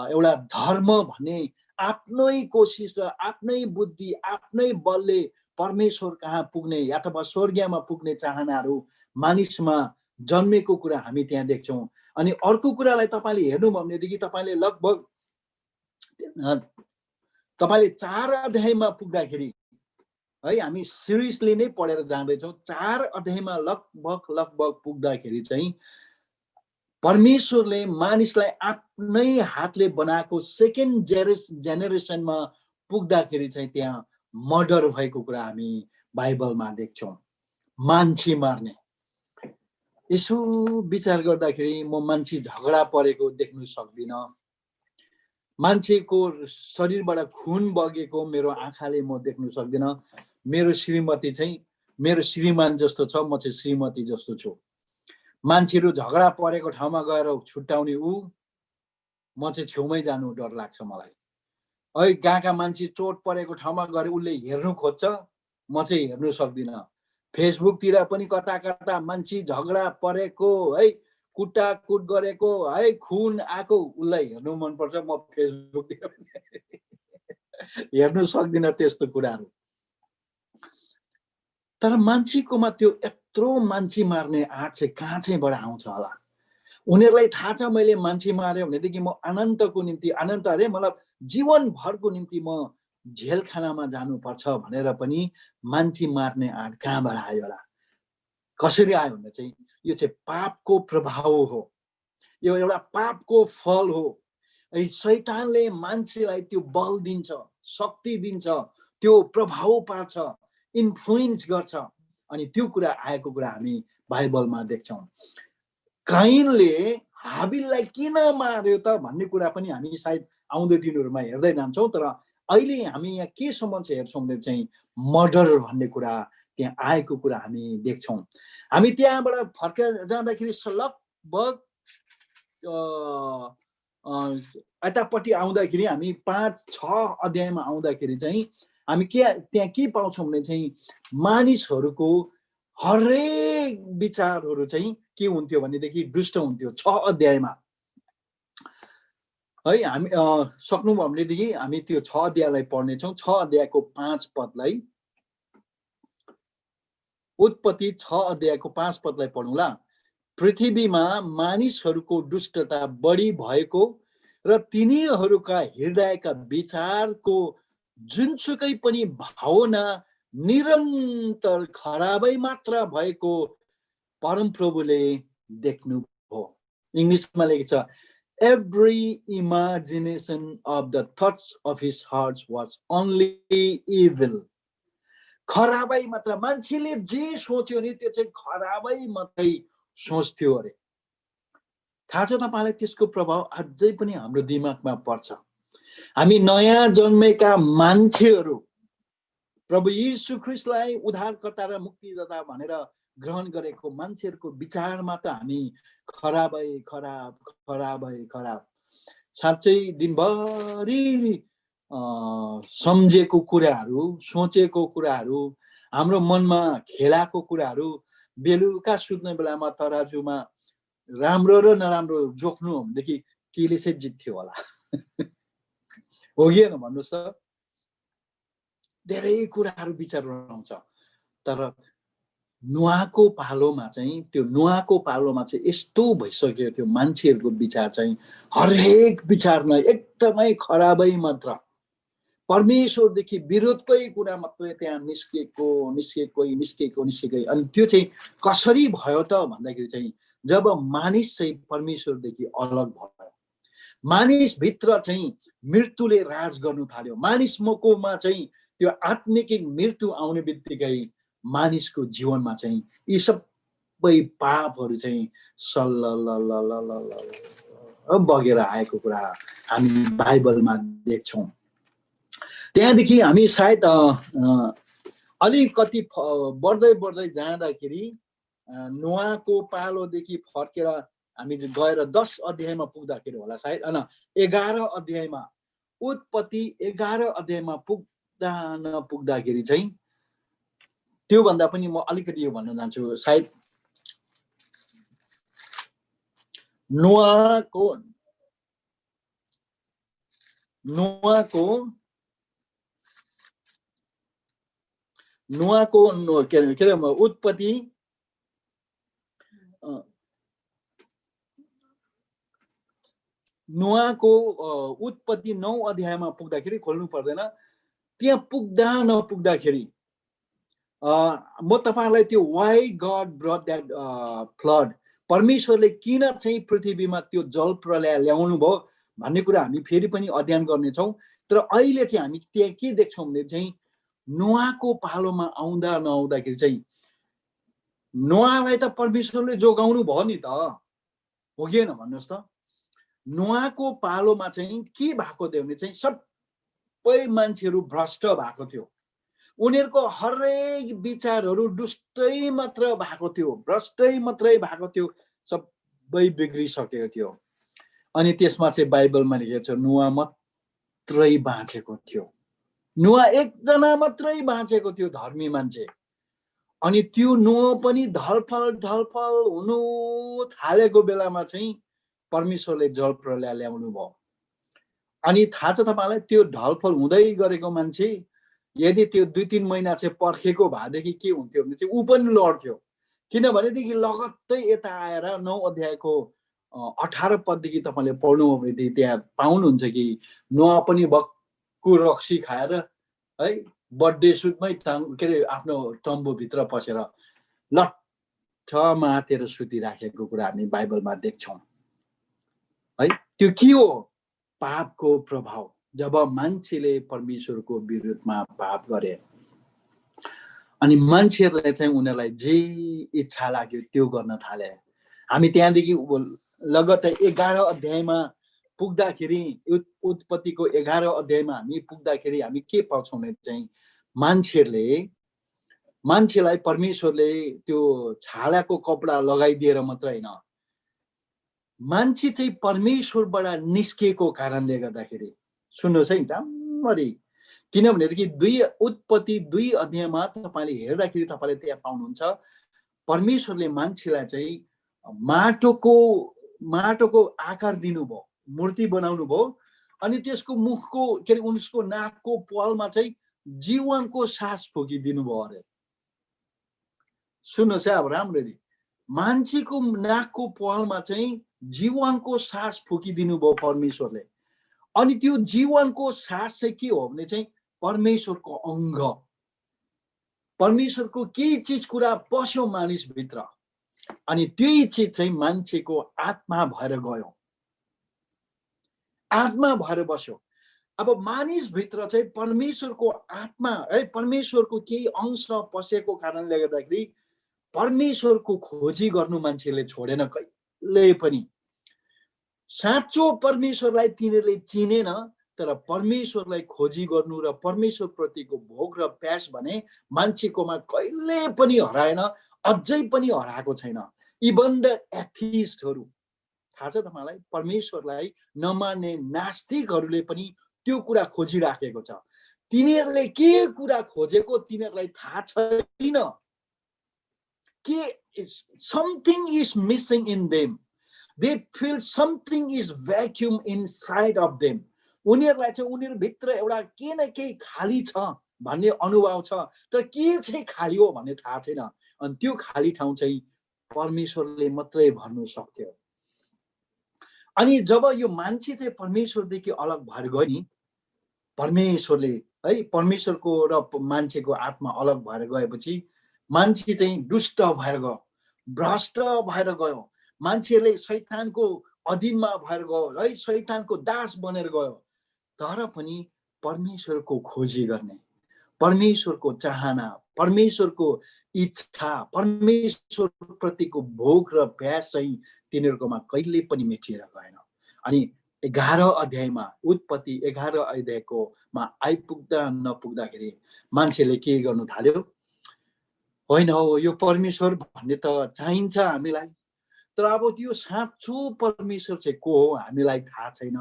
एउटा धर्म भन्ने आफ्नै कोसिस र आफ्नै बुद्धि आफ्नै बलले परमेश्वर कहाँ पुग्ने अथवा स्वर्गमा पुग्ने चाहनाहरू मानिसमा जन्मेको कुरा हामी त्यहाँ देख्छौँ। अनि अर्को कुरालाई तपाईँले हेर्नुभयो भनेदेखि तपाईँले लगभग 4 अध्यायमा पुग्दाखेरि है, हामी सिरियसली नै पढेर जाँदैछौँ, 4 अध्यायमा लगभग पुग्दाखेरि चाहिँ परमेश्वरले मानिसलाई आफ्नै हातले बनाएको सेकेन्ड जेनेरेसनमा पुग्दाखेरि चाहिँ त्यहाँ मर्डर भएको कुरा हामी बाइबलमा देख्छौँ। मान्छे मार्ने। यसो विचार गर्दाखेरि म मान्छे झगडा परेको देख्नु सक्दिनँ, मान्छेको शरीरबाट खुन बगेको मेरो आँखाले म देख्नु सक्दिनँ। मेरो श्रीमती चाहिँ मेरो श्रीमान जस्तो छ, म चाहिँ श्रीमती जस्तो छु। मान्छेहरू झगडा परेको ठाउँमा गएर छुट्याउने ऊ, म चाहिँ छेउमै जानु डर लाग्छ मलाई। है कहाँका मान्छे चोट परेको ठाउँमा गएर उसले हेर्नु खोज्छ, म चाहिँ हेर्नु सक्दिनँ। फेसबुकतिर पनि कता कता मान्छे झगडा परेको है, कुटाकुट गरेको है, खुन आएको उसलाई हेर्नु मनपर्छ, म फेसबुकतिर पनि हेर्नु सक्दिनँ त्यस्तो कुराहरू। तर मान्छेकोमा त्यो यत्रो मान्छे मार्ने आँट चाहिँ कहाँ चाहिँबाट आउँछ होला? उनीहरूलाई थाहा छ मैले मान्छे मार्यो भनेदेखि म अनन्तको निम्ति, अनन्त अरे मतलब जीवनभरको निम्ति म जेलखानामा जानुपर्छ भनेर पनि मान्छे मार्ने आँट कहाँबाट आयो होला? कसरी आयो भने चाहिँ यो चाहिँ पापको प्रभाव हो, यो एउटा पापको फल हो। शैतानले मान्छेलाई त्यो बल दिन्छ, शक्ति दिन्छ, त्यो प्रभाव पार्छ, इन्फ्लुएन्स गर्छ। अनि त्यो कुरा आएको कुरा हामी बाइबलमा देख्छौँ। काइनले हाबिललाई किन मार्यो त भन्ने कुरा पनि हामी सायद आउँदो दिनहरूमा हेर्दै जान्छौँ। तर अहिले हामी यहाँ केसम्म चाहिँ हेर्छौँ भने चाहिँ मर्डर भन्ने कुरा त्यहाँ आएको कुरा हामी देख्छौँ। हामी त्यहाँबाट फर्केर जाँदाखेरि लगभग यतापट्टि आउँदाखेरि हामी 5-6 अध्यायमा आउँदाखेरि चाहिँ हामी त्यहाँ के पाउँछौँ भने चाहिँ मानिसहरूको हरेक विचारहरू चाहिँ के हुन्थ्यो भनेदेखि दुष्ट हुन्थ्यो। 6 अध्यायमा है हामी सक्नुभयो भनेदेखि हामी त्यो 6 अध्यायलाई पढ्नेछौँ। 6 अध्यायको 5 पदलाई, उत्पत्ति 6 अध्यायको 5 पदलाई पढौँला। पृथ्वीमा मानिसहरूको दुष्टता बढी भएको र तिनीहरूका हृदयका विचारको जुनसुकै पनि भावना निरन्तर खराबै मात्र भएको परमप्रभुले देख्नुभयो। इङ्ग्लिसमा लेखेको छ, every imagination of the thoughts of his heart was only evil. खराबै मात्र, मान्छेले जे सोच्यो नि त्यो चाहिँ खराबै मात्रै सोच्थ्यो अरे। थाहा छ तपाईँलाई त्यसको प्रभाव अझै पनि हाम्रो दिमागमा पर्छ। हामी नयाँ जन्मेका मान्छेहरू प्रभु यीशु ख्रीष्टलाई उद्धारकर्ता र मुक्तिदाता भनेर ग्रहण गरेको मान्छेहरूको विचारमा त हामी खराबै खराब खराबै खराब। साँच्चै दिनभरि सम्झेको कुराहरू, सोचेको कुराहरू, हाम्रो मनमा खेलाएको कुराहरू बेलुका सुत्ने बेलामा तराजुमा राम्रो र नराम्रो जोख्नु भनेदेखि केले चाहिँ जित्थ्यो होला? हो कि होइन भन्नुहोस् त? धेरै कुराहरू विचारहरू आउँछ। तर नुहाको पालोमा चाहिँ यस्तो भइसक्यो त्यो मान्छेहरूको विचार चाहिँ हरेक विचारमा एकदमै खराबै मात्र, परमेश्वरदेखि विरोधकै कुरा मात्रै त्यहाँ निस्केकै। अनि त्यो चाहिँ कसरी भयो त भन्दाखेरि चाहिँ जब मानिस चाहिँ परमेश्वरदेखि अलग भयो, मानिसभित्र चाहिँ मृत्युले राज गर्नु थाल्यो, मानिसकोमा चाहिँ त्यो आत्मिक मृत्यु आउने बित्तिकै मानिसको जीवनमा चाहिँ यी सबै पापहरू चाहिँ बगेर आएको कुरा हामी बाइबलमा देख्छौँ। त्यहाँदेखि हामी सायद अलिकति बढ्दै जाँदाखेरि नोआको पालोदेखि फर्केर हामी गएर 10 अध्यायमा पुग्दाखेरि होला सायद, 11 अध्यायमा, उत्पत्ति 11 अध्यायमा पुग्दाखेरि चाहिँ त्योभन्दा पनि म अलिकति यो भन्न चाहन्छु। सायद नोआको के अरे उत्पत्ति नोआको उत्पत्ति 9 अध्यायमा पुग्दाखेरि, खोल्नु पर्दैन, त्यहाँ पुग्दा नपुग्दाखेरि म तपाईहरुलाई त्यो why God brought that flood, परमेश्वरले किन चाहिँ पृथ्वीमा त्यो जल प्रलय ल्याउनु भयो भन्ने कुरा हामी फेरि पनि अध्ययन गर्नेछौँ। तर अहिले चाहिँ हामी त्यहाँ के देख्छौँ भने चाहिँ नोआको पालोमा आउँदा नआउँदाखेरि चाहिँ नोआलाई त परमेश्वरले जोगाउनु भयो नि त, हो कि होइन भन्नुहोस् त। नोआको पालोमा चाहिँ के भएको थियो भने चाहिँ सबै मान्छेहरू भ्रष्ट भएको थियो, उनीहरूको हरेक विचारहरू दुष्टै मात्र भएको थियो, भ्रष्टै मात्रै भएको थियो, सबै बिग्रिसकेको थियो। अनि त्यसमा चाहिँ बाइबलमा लेखेको छ नुआ मात्रै बाँचेको थियो, नुआ एकजना मात्रै बाँचेको थियो धर्मी मान्छे। अनि त्यो नुआ पनि ढलफल हुनु थालेको बेलामा चाहिँ परमेश्वरले जल प्रलय ल्याउनु भयो। अनि थाहा छ तपाईँलाई त्यो ढलफल हुँदै गरेको मान्छे यदि त्यो 2-3 महिना चाहिँ पर्खेको भएदेखि के हुन्थ्यो भने चाहिँ ऊ पनि लड्थ्यो, किनभनेदेखि लगत्तै यता आएर 9 अध्यायको 18 पददेखि तपाईँले पढ्नुभयो भनेदेखि त्यहाँ पाउनुहुन्छ कि नोआ पनि भक्कु रक्सी खाएर है बर्थडे सुटमै के अरे आफ्नो तम्बुभित्र पसेर लट्ठ मातेर सुतिराखेको कुरा हामी बाइबलमा देख्छौँ है। त्यो के हो? पापको प्रभाव। जब मान्छेले परमेश्वरको विरुद्धमा पाप गरे अनि मान्छेहरूले चाहिँ उनीहरूलाई जे इच्छा लाग्यो त्यो गर्न थाले। हामी त्यहाँदेखि लगत्तै 11 अध्यायमा पुग्दाखेरि, उत्पत्तिको 11 अध्यायमा हामी पुग्दाखेरि हामी के पाउँछौँ भने चाहिँ मान्छेलाई परमेश्वरले त्यो छालाको कपडा लगाइदिएर मात्र होइन, मान्छे चाहिँ परमेश्वरबाट निस्केको कारणले गर्दाखेरि, सुन्नुहोस् है राम्ररी, किनभनेदेखि उत्पत्ति 2 अध्यायमा तपाईँले हेर्दाखेरि तपाईँले त्यहाँ पाउनुहुन्छ परमेश्वरले मान्छेलाई चाहिँ माटोको आकार दिनुभयो, मूर्ति बनाउनु भयो, अनि त्यसको मुखको के अरे उसको नाकको प्वालमा चाहिँ जीवनको सास फुकिदिनु भयो अरे। सुन्नुहोस् है अब राम्ररी, मान्छेको नाकको प्वालमा चाहिँ जीवनको सास फुकिदिनु भयो परमेश्वरले। अनि त्यो जीवनको सास चाहिँ के हो भने चाहिँ परमेश्वरको अङ्ग, परमेश्वरको केही चिज कुरा पस्यो मानिसभित्र, अनि त्यही चिज चाहिँ मान्छेको आत्मा भएर गयो, आत्मा भएर बस्यो। अब मानिसभित्र चाहिँ परमेश्वरको आत्मा है, परमेश्वरको केही अंश पसेको कारणले गर्दाखेरि परमेश्वरको खोजी गर्नु मान्छेले छोडेन कहिले पनि। साँचो परमेश्वरलाई तिनीहरूले चिनेन, तर परमेश्वरलाई खोजी गर्नु र परमेश्वर प्रतिको भोग र प्यास भने मान्छेकोमा कहिले पनि हराएन, अझै पनि हराएको छैन। इभन द एथिस्टहरू, थाहा छ तपाईँलाई, परमेश्वरलाई नमान्ने नास्तिकहरूले पनि त्यो कुरा खोजिराखेको छ। तिनीहरूले के कुरा खोजेको तिनीहरूलाई थाहा छैन, कि something is missing in them. They feel something is vacuum inside of them. उनीहरूलाई चाहिँ उनीहरूभित्र एउटा के न केही खाली छ भन्ने अनुभव छ, तर के चाहिँ खाली हो भन्ने थाहा छैन। अनि त्यो खाली ठाउँ चाहिँ परमेश्वरले मात्रै भर्नु सक्थ्यो। अनि जब यो मान्छे चाहिँ परमेश्वरदेखि अलग भएर गयो नि, परमेश्वरले है परमेश्वरको र मान्छेको आत्मा अलग भएर गएपछि मान्छे चाहिँ दुष्ट भएर गयो, भ्रष्ट भएर गयो, मान्छेले शैतानको अधीनमा भएर गयो है, शैतानको दास बनेर गयो। तर पनि परमेश्वरको खोजी गर्ने, परमेश्वरको चाहना, परमेश्वरको इच्छा, परमेश्वर प्रतिको भोग र प्यास चाहिँ तिनीहरूकोमा कहिले पनि मेटिएर गएन। अनि 11 अध्यायमा, उत्पत्ति 11 अध्यायकोमा आइपुग्दा नपुग्दाखेरि मान्छेले के गर्नु थाल्यो, होइन हो यो परमेश्वर भन्ने त चाहिन्छ हामीलाई, तर अब त्यो साँचो परमेश्वर चाहिँ को हो हामीलाई थाहा छैन।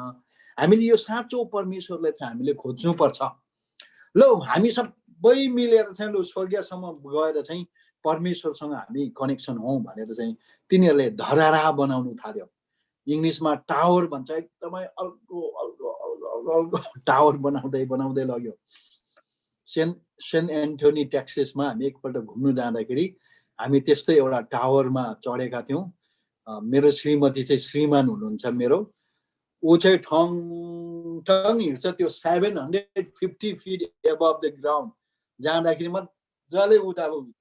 हामीले यो साँचो परमेश्वरलाई चाहिँ हामीले खोज्नुपर्छ। ल हामी सबै मिलेर चाहिँ ल स्वर्गसम्म गएर चाहिँ परमेश्वरसँग हामी कनेक्सन हौँ भनेर चाहिँ तिनीहरूले धरारा बनाउनु थाल्यो। इङ्ग्लिसमा टावर भन्छ, एकदमै अल्गो अल्गो अल्गो अल्गो टावर बनाउँदै लग्यो। सेन्ट एन्टोनी टेक्सासमा हामी एकपल्ट घुम्नु जाँदाखेरि हामी त्यस्तै एउटा टावरमा चढेका थियौँ। मेरो श्रीमती चाहिँ श्रीमान हुनुहुन्छ मेरो, ऊ चाहिँ ठङ ठङ हिँड्छ त्यो 750 फिट एबभ द ग्राउन्ड जाँदाखेरि मजाले उता अब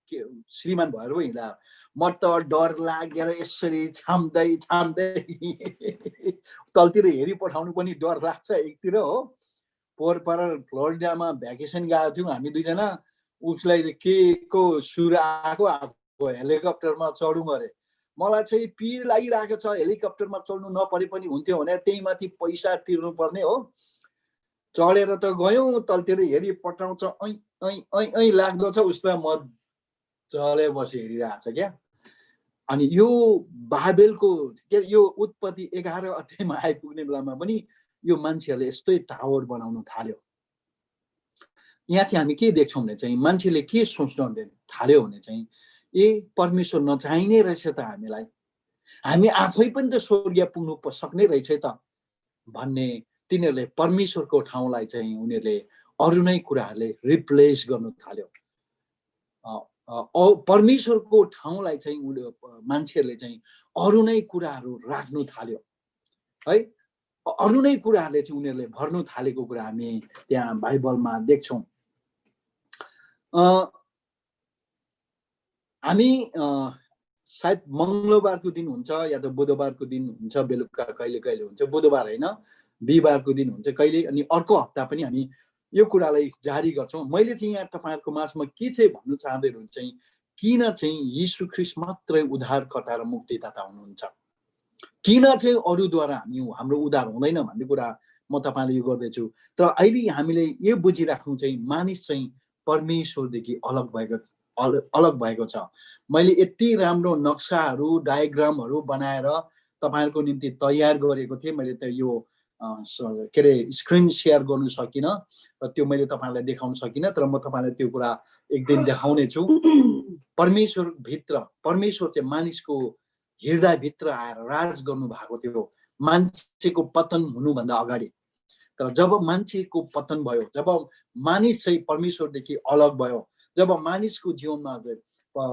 श्रीमान भएर पो हिँड्दा म त डर लागेर यसरी छाम्दै तलतिर हेरि पठाउनु पनि डर लाग्छ एकतिर हो। पोहोर पर फ्लोरिडामा भ्याकेसन गएको थियौँ हामी दुईजना, उसलाई चाहिँ के को सुर आएको हेलिकप्टरमा चढौँ अरे। मलाई चाहिँ पिर लागिरहेको छ, हेलिकप्टरमा चढ्नु नपरे पनि हुन्थ्यो भने त्यही माथि पैसा तिर्नु पर्ने हो। चढेर त गयौँ, तलतिर हेरी पटाउँछ, ऐ ऐ ऐ ऐ लाग्दो छ, उस्तो मजाले बसी हेरिरहेको छ क्या। अनि यो बाबेलको के यो उत्पत्ति 11 अध्यायमा आइपुग्ने बेलामा पनि यो मान्छेहरूले यस्तै टावर बनाउनु थाल्यो। यहाँ चाहिँ हामी के देख्छौँ भने चाहिँ मान्छेले के सोच्न थाल्यो भने चाहिँ परमेश्वर नचाहिने रहेछ त हामीलाई, हामी आफै पनि त स्वर्ग पुग्नु सक्ने रहेछ त भन्ने तिनीहरूले परमेश्वरको ठाउँलाई चाहिँ उनीहरूले अरू नै कुराहरूले रिप्लेस गर्नु थाल्यो। परमेश्वरको ठाउँलाई चाहिँ मान्छेहरूले चाहिँ अरू नै कुराहरू राख्नु थाल्यो है। अरू नै कुराहरूले चाहिँ उनीहरूले भर्नु थालेको कुरा हामी त्यहाँ बाइबलमा देख्छौँ। हामी सायद मङ्गलबारको दिन हुन्छ या त बुधबारको दिन हुन्छ, बेलुका कहिले कहिले हुन्छ, बुधबार होइन बिहिबारको दिन हुन्छ कहिले, अनि अर्को हप्ता पनि हामी यो कुरालाई जारी गर्छौँ। मैले चाहिँ यहाँ तपाईँहरूको माझमा के चाहिँ भन्नु चाहँदैछु चाहिँ किन चाहिँ यीशु ख्रीष्ट मात्रै उद्धारकर्ता र मुक्तिदाता हुनुहुन्छ, किन चाहिँ अरूद्वारा हाम्रो उद्धार हुँदैन भन्ने कुरा म तपाईँलाई यो गर्दैछु। तर अहिले हामीले यो बुझिराख्नु चाहिँ मानिस चाहिँ परमेश्वरदेखि अलग भएको छ। मैले यति राम्रो नक्साहरू डायग्रामहरू बनाएर तपाईँहरूको निम्ति तयार गरेको थिएँ। मैले त यो के अरे स्क्रिन शेयर गर्नु सकिनँ र त्यो मैले तपाईँलाई देखाउन सकिनँ, तर म तपाईँलाई त्यो कुरा एक दिन देखाउने छु। परमेश्वर चाहिँ मानिसको हृदयभित्र आएर राज गर्नु भएको थियो मान्छेको पतन हुनुभन्दा अगाडि। तर जब मान्छेको पतन भयो, जब मानिस चाहिँ परमेश्वरदेखि अलग भयो, जब मानिसको जीवनमा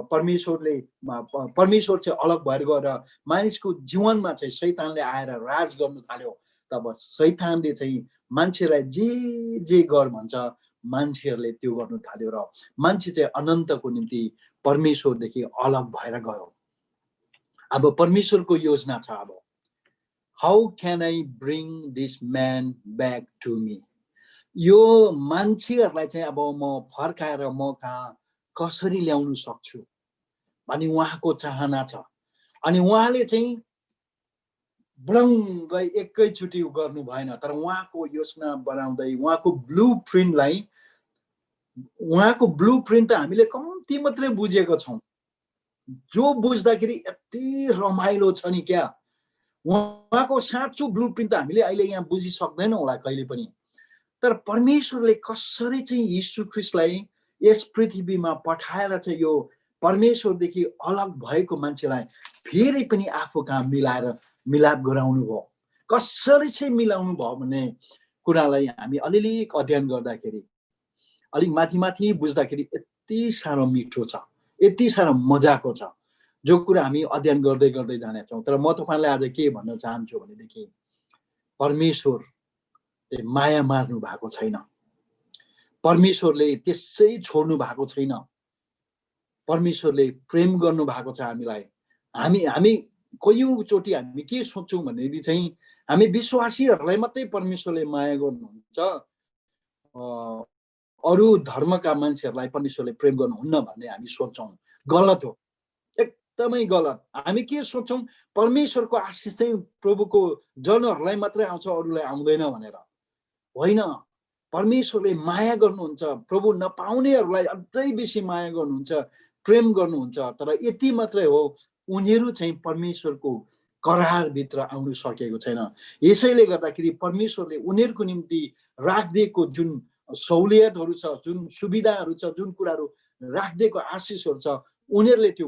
परमेश्वर चाहिँ अलग भएर गएर मानिसको जीवनमा चाहिँ शैतानले आएर राज गर्नु थाल्यो, तब शैतानले चाहिँ मान्छेलाई जे गर भन्छ मान्छेहरूले त्यो गर्नु थाल्यो र मान्छे चाहिँ अनन्तको निम्ति परमेश्वरदेखि अलग भएर गयो। अब परमेश्वरको योजना छ, अब how can I bring this man back to me, यो मान्छेहरूलाई चाहिँ अब म फर्काएर म कहाँ कसरी ल्याउन सक्छु भन्ने उहाँको चाहना छ। अनि उहाँले चाहिँ ब्लङ्गै एकैचोटि गर्नु भएन, तर उहाँको योजना बनाउँदै उहाँको ब्लू प्रिन्ट त हामीले कम्ती मात्रै बुझेको छौँ। जो बुझ्दाखेरि यति रमाइलो छ नि क्या, उहाँको साँचो ब्लू प्रिन्ट त हामीले अहिले यहाँ बुझिसक्दैनौँ होला कहिले पनि। तर परमेश्वरले कसरी चाहिँ यीशु ख्रीष्टलाई यस पृथ्वीमा पठाएर चाहिँ यो परमेश्वरदेखि अलग भएको मान्छेलाई फेरि पनि आफू कहाँ मिलाप गराउनु भयो, कसरी चाहिँ मिलाउनु भयो भन्ने कुरालाई हामी अलिअलि अध्ययन गर्दाखेरि अलिक माथि बुझ्दाखेरि यति साह्रो मिठो छ, यति साह्रो मजाको छ, जो कुरा हामी अध्ययन गर्दै जानेछौँ। तर म तपाईँलाई आज के भन्न चाहन्छु भनेदेखि परमेश्वरले माया मार्नु भएको छैन, परमेश्वरले त्यसै छोड्नु भएको छैन, परमेश्वरले प्रेम गर्नु भएको छ हामीलाई। हामी कयौँचोटि हामी के सोच्छौँ भनेदेखि चाहिँ हामी विश्वासीहरूलाई मात्रै परमेश्वरले माया गर्नुहुन्छ, अरू धर्मका मान्छेहरूलाई परमेश्वरले प्रेम गर्नुहुन्न भन्ने हामी सोच्छौँ। गलत हो, एकदमै गलत। हामी के सोच्छौँ परमेश्वरको आशिष चाहिँ प्रभुको जनहरूलाई मात्रै आउँछ, अरूलाई आउँदैन भनेर। होइन, परमेश्वरले माया गर्नुहुन्छ, प्रभु नपाउनेहरूलाई अझै बेसी माया गर्नुहुन्छ, प्रेम गर्नुहुन्छ। तर यति मात्रै हो, उनीहरू चाहिँ परमेश्वरको करारभित्र आउनु सकेको छैन। यसैले गर्दाखेरि परमेश्वरले उनीहरूको निम्ति राखिदिएको जुन सहुलियतहरू छ, जुन सुविधाहरू छ, जुन कुराहरू राखिदिएको आशिषहरू छ, उनीहरूले त्यो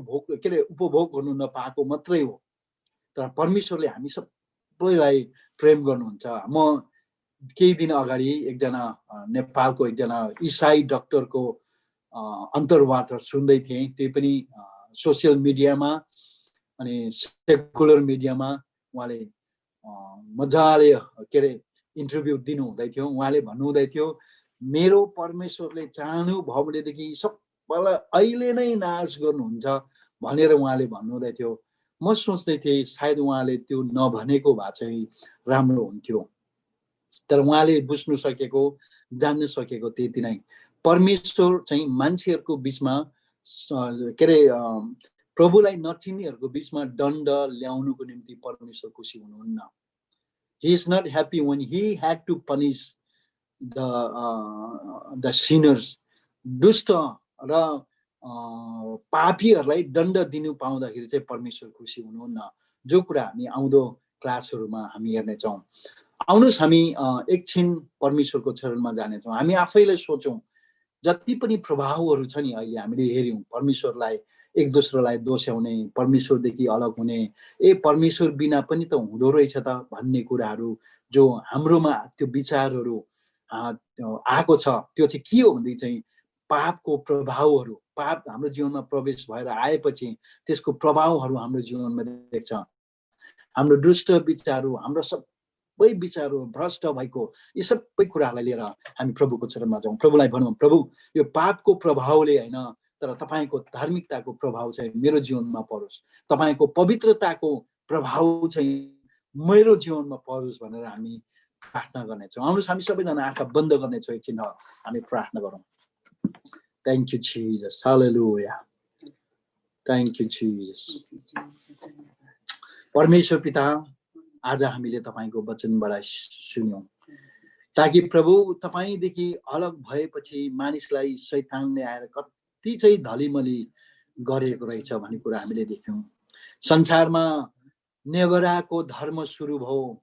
उपभोग गर्नु नपाएको मात्रै हो। तर परमेश्वरले हामी सबैलाई प्रेम गर्नुहुन्छ। म केही दिन अगाडि एकजना नेपालको एकजना इसाई डक्टरको अन्तर्वार्ता सुन्दै थिएँ, त्यही पनि सोसियल मिडियामा अनि सेकुलर मिडियामा उहाँले मजाले इन्टरभ्यू दिनुहुँदै थियो। उहाँले भन्नुहुँदै थियो, मेरो परमेश्वरले चाहनुभयो भनेदेखि सबैलाई अहिले नै नाश गर्नुहुन्छ भनेर उहाँले भन्नुहुँदै थियो। म सोच्दै थिएँ सायद उहाँले त्यो नभनेको भए चाहिँ राम्रो हुन्थ्यो, तर उहाँले बुझ्नु सकेको, जान्न सकेको त्यति नै। परमेश्वर चाहिँ मान्छेहरूको बिचमा के अरे प्रभुलाई नचिन्नेहरूको बिचमा दण्ड ल्याउनुको निम्ति परमेश्वर खुसी हुनुहुन्न. He is not happy when he had to punish the sinners. दुष्ट र पापीहरूलाई दण्ड दिनु पाउँदाखेरि चाहिँ परमेश्वर खुसी हुनुहुन्न. जो कुरा हामी आउँदो क्लासहरूमा हामी हेर्नेछौँ. आउनुहोस् हामी एकछिन परमेश्वरको चरणमा जानेछौँ. हामी आफैलाई सोचौँ, जति पनि प्रभावहरू छ नि अहिले हामीले हेऱ्यौँ, परमेश्वरलाई एक दोस्रोलाई दोस्याउने, परमेश्वरदेखि अलग हुने, परमेश्वर बिना पनि त हुँदो रहेछ त भन्ने कुराहरू जो हाम्रोमा त्यो विचारहरू आएको छ, त्यो चाहिँ के हो भन्दै चाहिँ पापको प्रभावहरू, पाप हाम्रो जीवनमा प्रवेश भएर आएपछि त्यसको प्रभावहरू हाम्रो जीवनमा देख्छ. हाम्रो दुष्ट विचारहरू, हाम्रो सबै विचारहरू भ्रष्ट भएको यी सबै कुराहरूलाई लिएर हामी प्रभुको चरणमा जाउँ. प्रभुलाई भनौँ, प्रभु यो पापको प्रभावले होइन, तर तपाईँको धार्मिकताको प्रभाव चाहिँ मेरो जीवनमा परोस्, तपाईँको पवित्रताको प्रभाव चाहिँ मेरो जीवनमा परोस् भनेर हामी प्रार्थना गर्नेछौँ. आउनुहोस् हामी सबैजना आँखा बन्द गर्नेछौँ, एकछिन हामी प्रार्थना गरौँ. Thank you, Jesus. Hallelujah. Thank you, Jesus. परमेश्वर पिता, आज हामीले तपाईँको वचनबाट सुन्यौँ, ताकि प्रभु तपाईँदेखि अलग भएपछि मानिसलाई शैतानले आएर कति चाहिँ धलीमली गरेको रहेछ भन्ने कुरा हामीले देख्यौँ. संसारमा नेभराको धर्म सुरु भयो.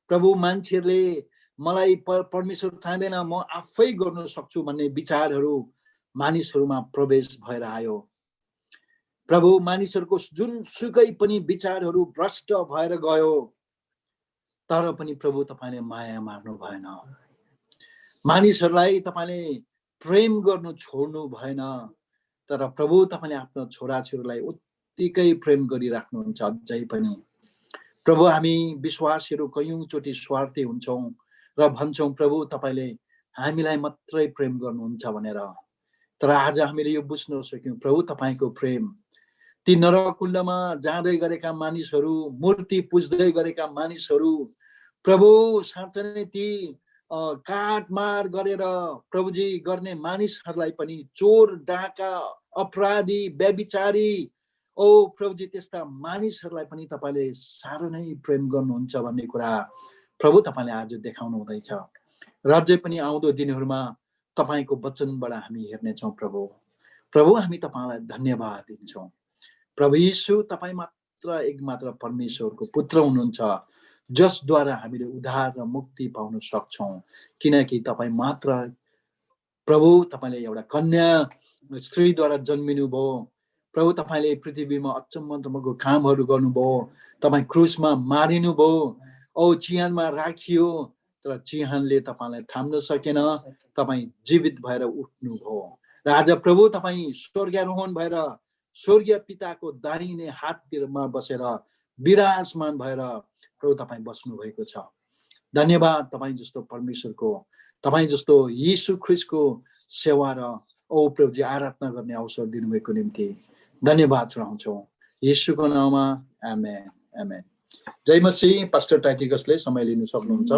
प्रभु मान्छेहरूले मलाई परमेश्वर चाहिँदैन, म आफै गर्न सक्छु भन्ने विचारहरू मानिसहरूमा प्रवेश भएर आयो. प्रभु मानिसहरूको जुनसुकै पनि विचारहरू भ्रष्ट भएर गयो, तर पनि प्रभु तपाईँले माया मार्नु भएन. मानिसहरूलाई तपाईँले प्रेम गर्नु छोड्नु भएन, तर प्रभु तपाईँले आफ्नो छोराछोरीलाई उत्तिकै प्रेम गरिराख्नुहुन्छ अझै पनि. प्रभु हामी विश्वासीहरू कयौँचोटि स्वार्थी हुन्छौँ र भन्छौँ प्रभु तपाईँले हामीलाई मात्रै प्रेम गर्नुहुन्छ भनेर. तर आज हामीले यो बुझ्न सक्यौँ, प्रभु तपाईँको प्रेम ती नरकुण्डमा जाँदै गरेका मानिसहरू, मूर्ति पुज्दै गरेका मानिसहरू, प्रभु साँच्चै नै ती काटमार गरेर प्रभुजी गर्ने मानिसहरूलाई पनि, चोर डाका अपराधी व्यभिचारी, ओ प्रभुजी त्यस्ता मानिसहरूलाई पनि तपाईँले साह्रो नै प्रेम गर्नुहुन्छ भन्ने कुरा प्रभु तपाईँले आज देखाउनु हुँदैछ. र अझै पनि आउँदो दिनहरूमा तपाईँको वचनबाट हामी हेर्नेछौँ. प्रभु प्रभु हामी तपाईँलाई धन्यवाद दिन्छौँ. प्रभु यीशु तपाईँ मात्र एकमात्र परमेश्वरको पुत्र हुनुहुन्छ, जसद्वारा हामीले उद्धार र मुक्ति पाउन सक्छौँ. किनकि तपाईँ मात्र प्रभु, तपाईँले एउटा कन्या स्त्रीद्वारा जन्मिनु भयो. प्रभु तपाईँले पृथ्वीमा अचम्मको कामहरू गर्नुभयो. तपाईँ क्रुसमा मारिनु भयो, औ चिहानमा राखियो, तर चिहानले तपाईँलाई थाम्न सकेन. तपाईँ जीवित भएर उठ्नुभयो र आज प्रभु तपाईँ स्वर्गारोहण भएर स्वर्गीय पिताको दाहिने हाततिरमा बसेर विराजमान भएर प्रभु तपाईँ बस्नु भएको छ. धन्यवाद तपाईँ जस्तो परमेश्वरको, तपाईँ जस्तो यीशु ख्रीष्टको सेवा र औ प्रभुजी आराधना गर्ने अवसर दिनुभएको निम्ति धन्यवाद चढाउँछौँ यीशुको नाममा. आमेन आमेन. जय मसीह. पास्टर टाइटिकसले समय लिनु सक्नुहुन्छ.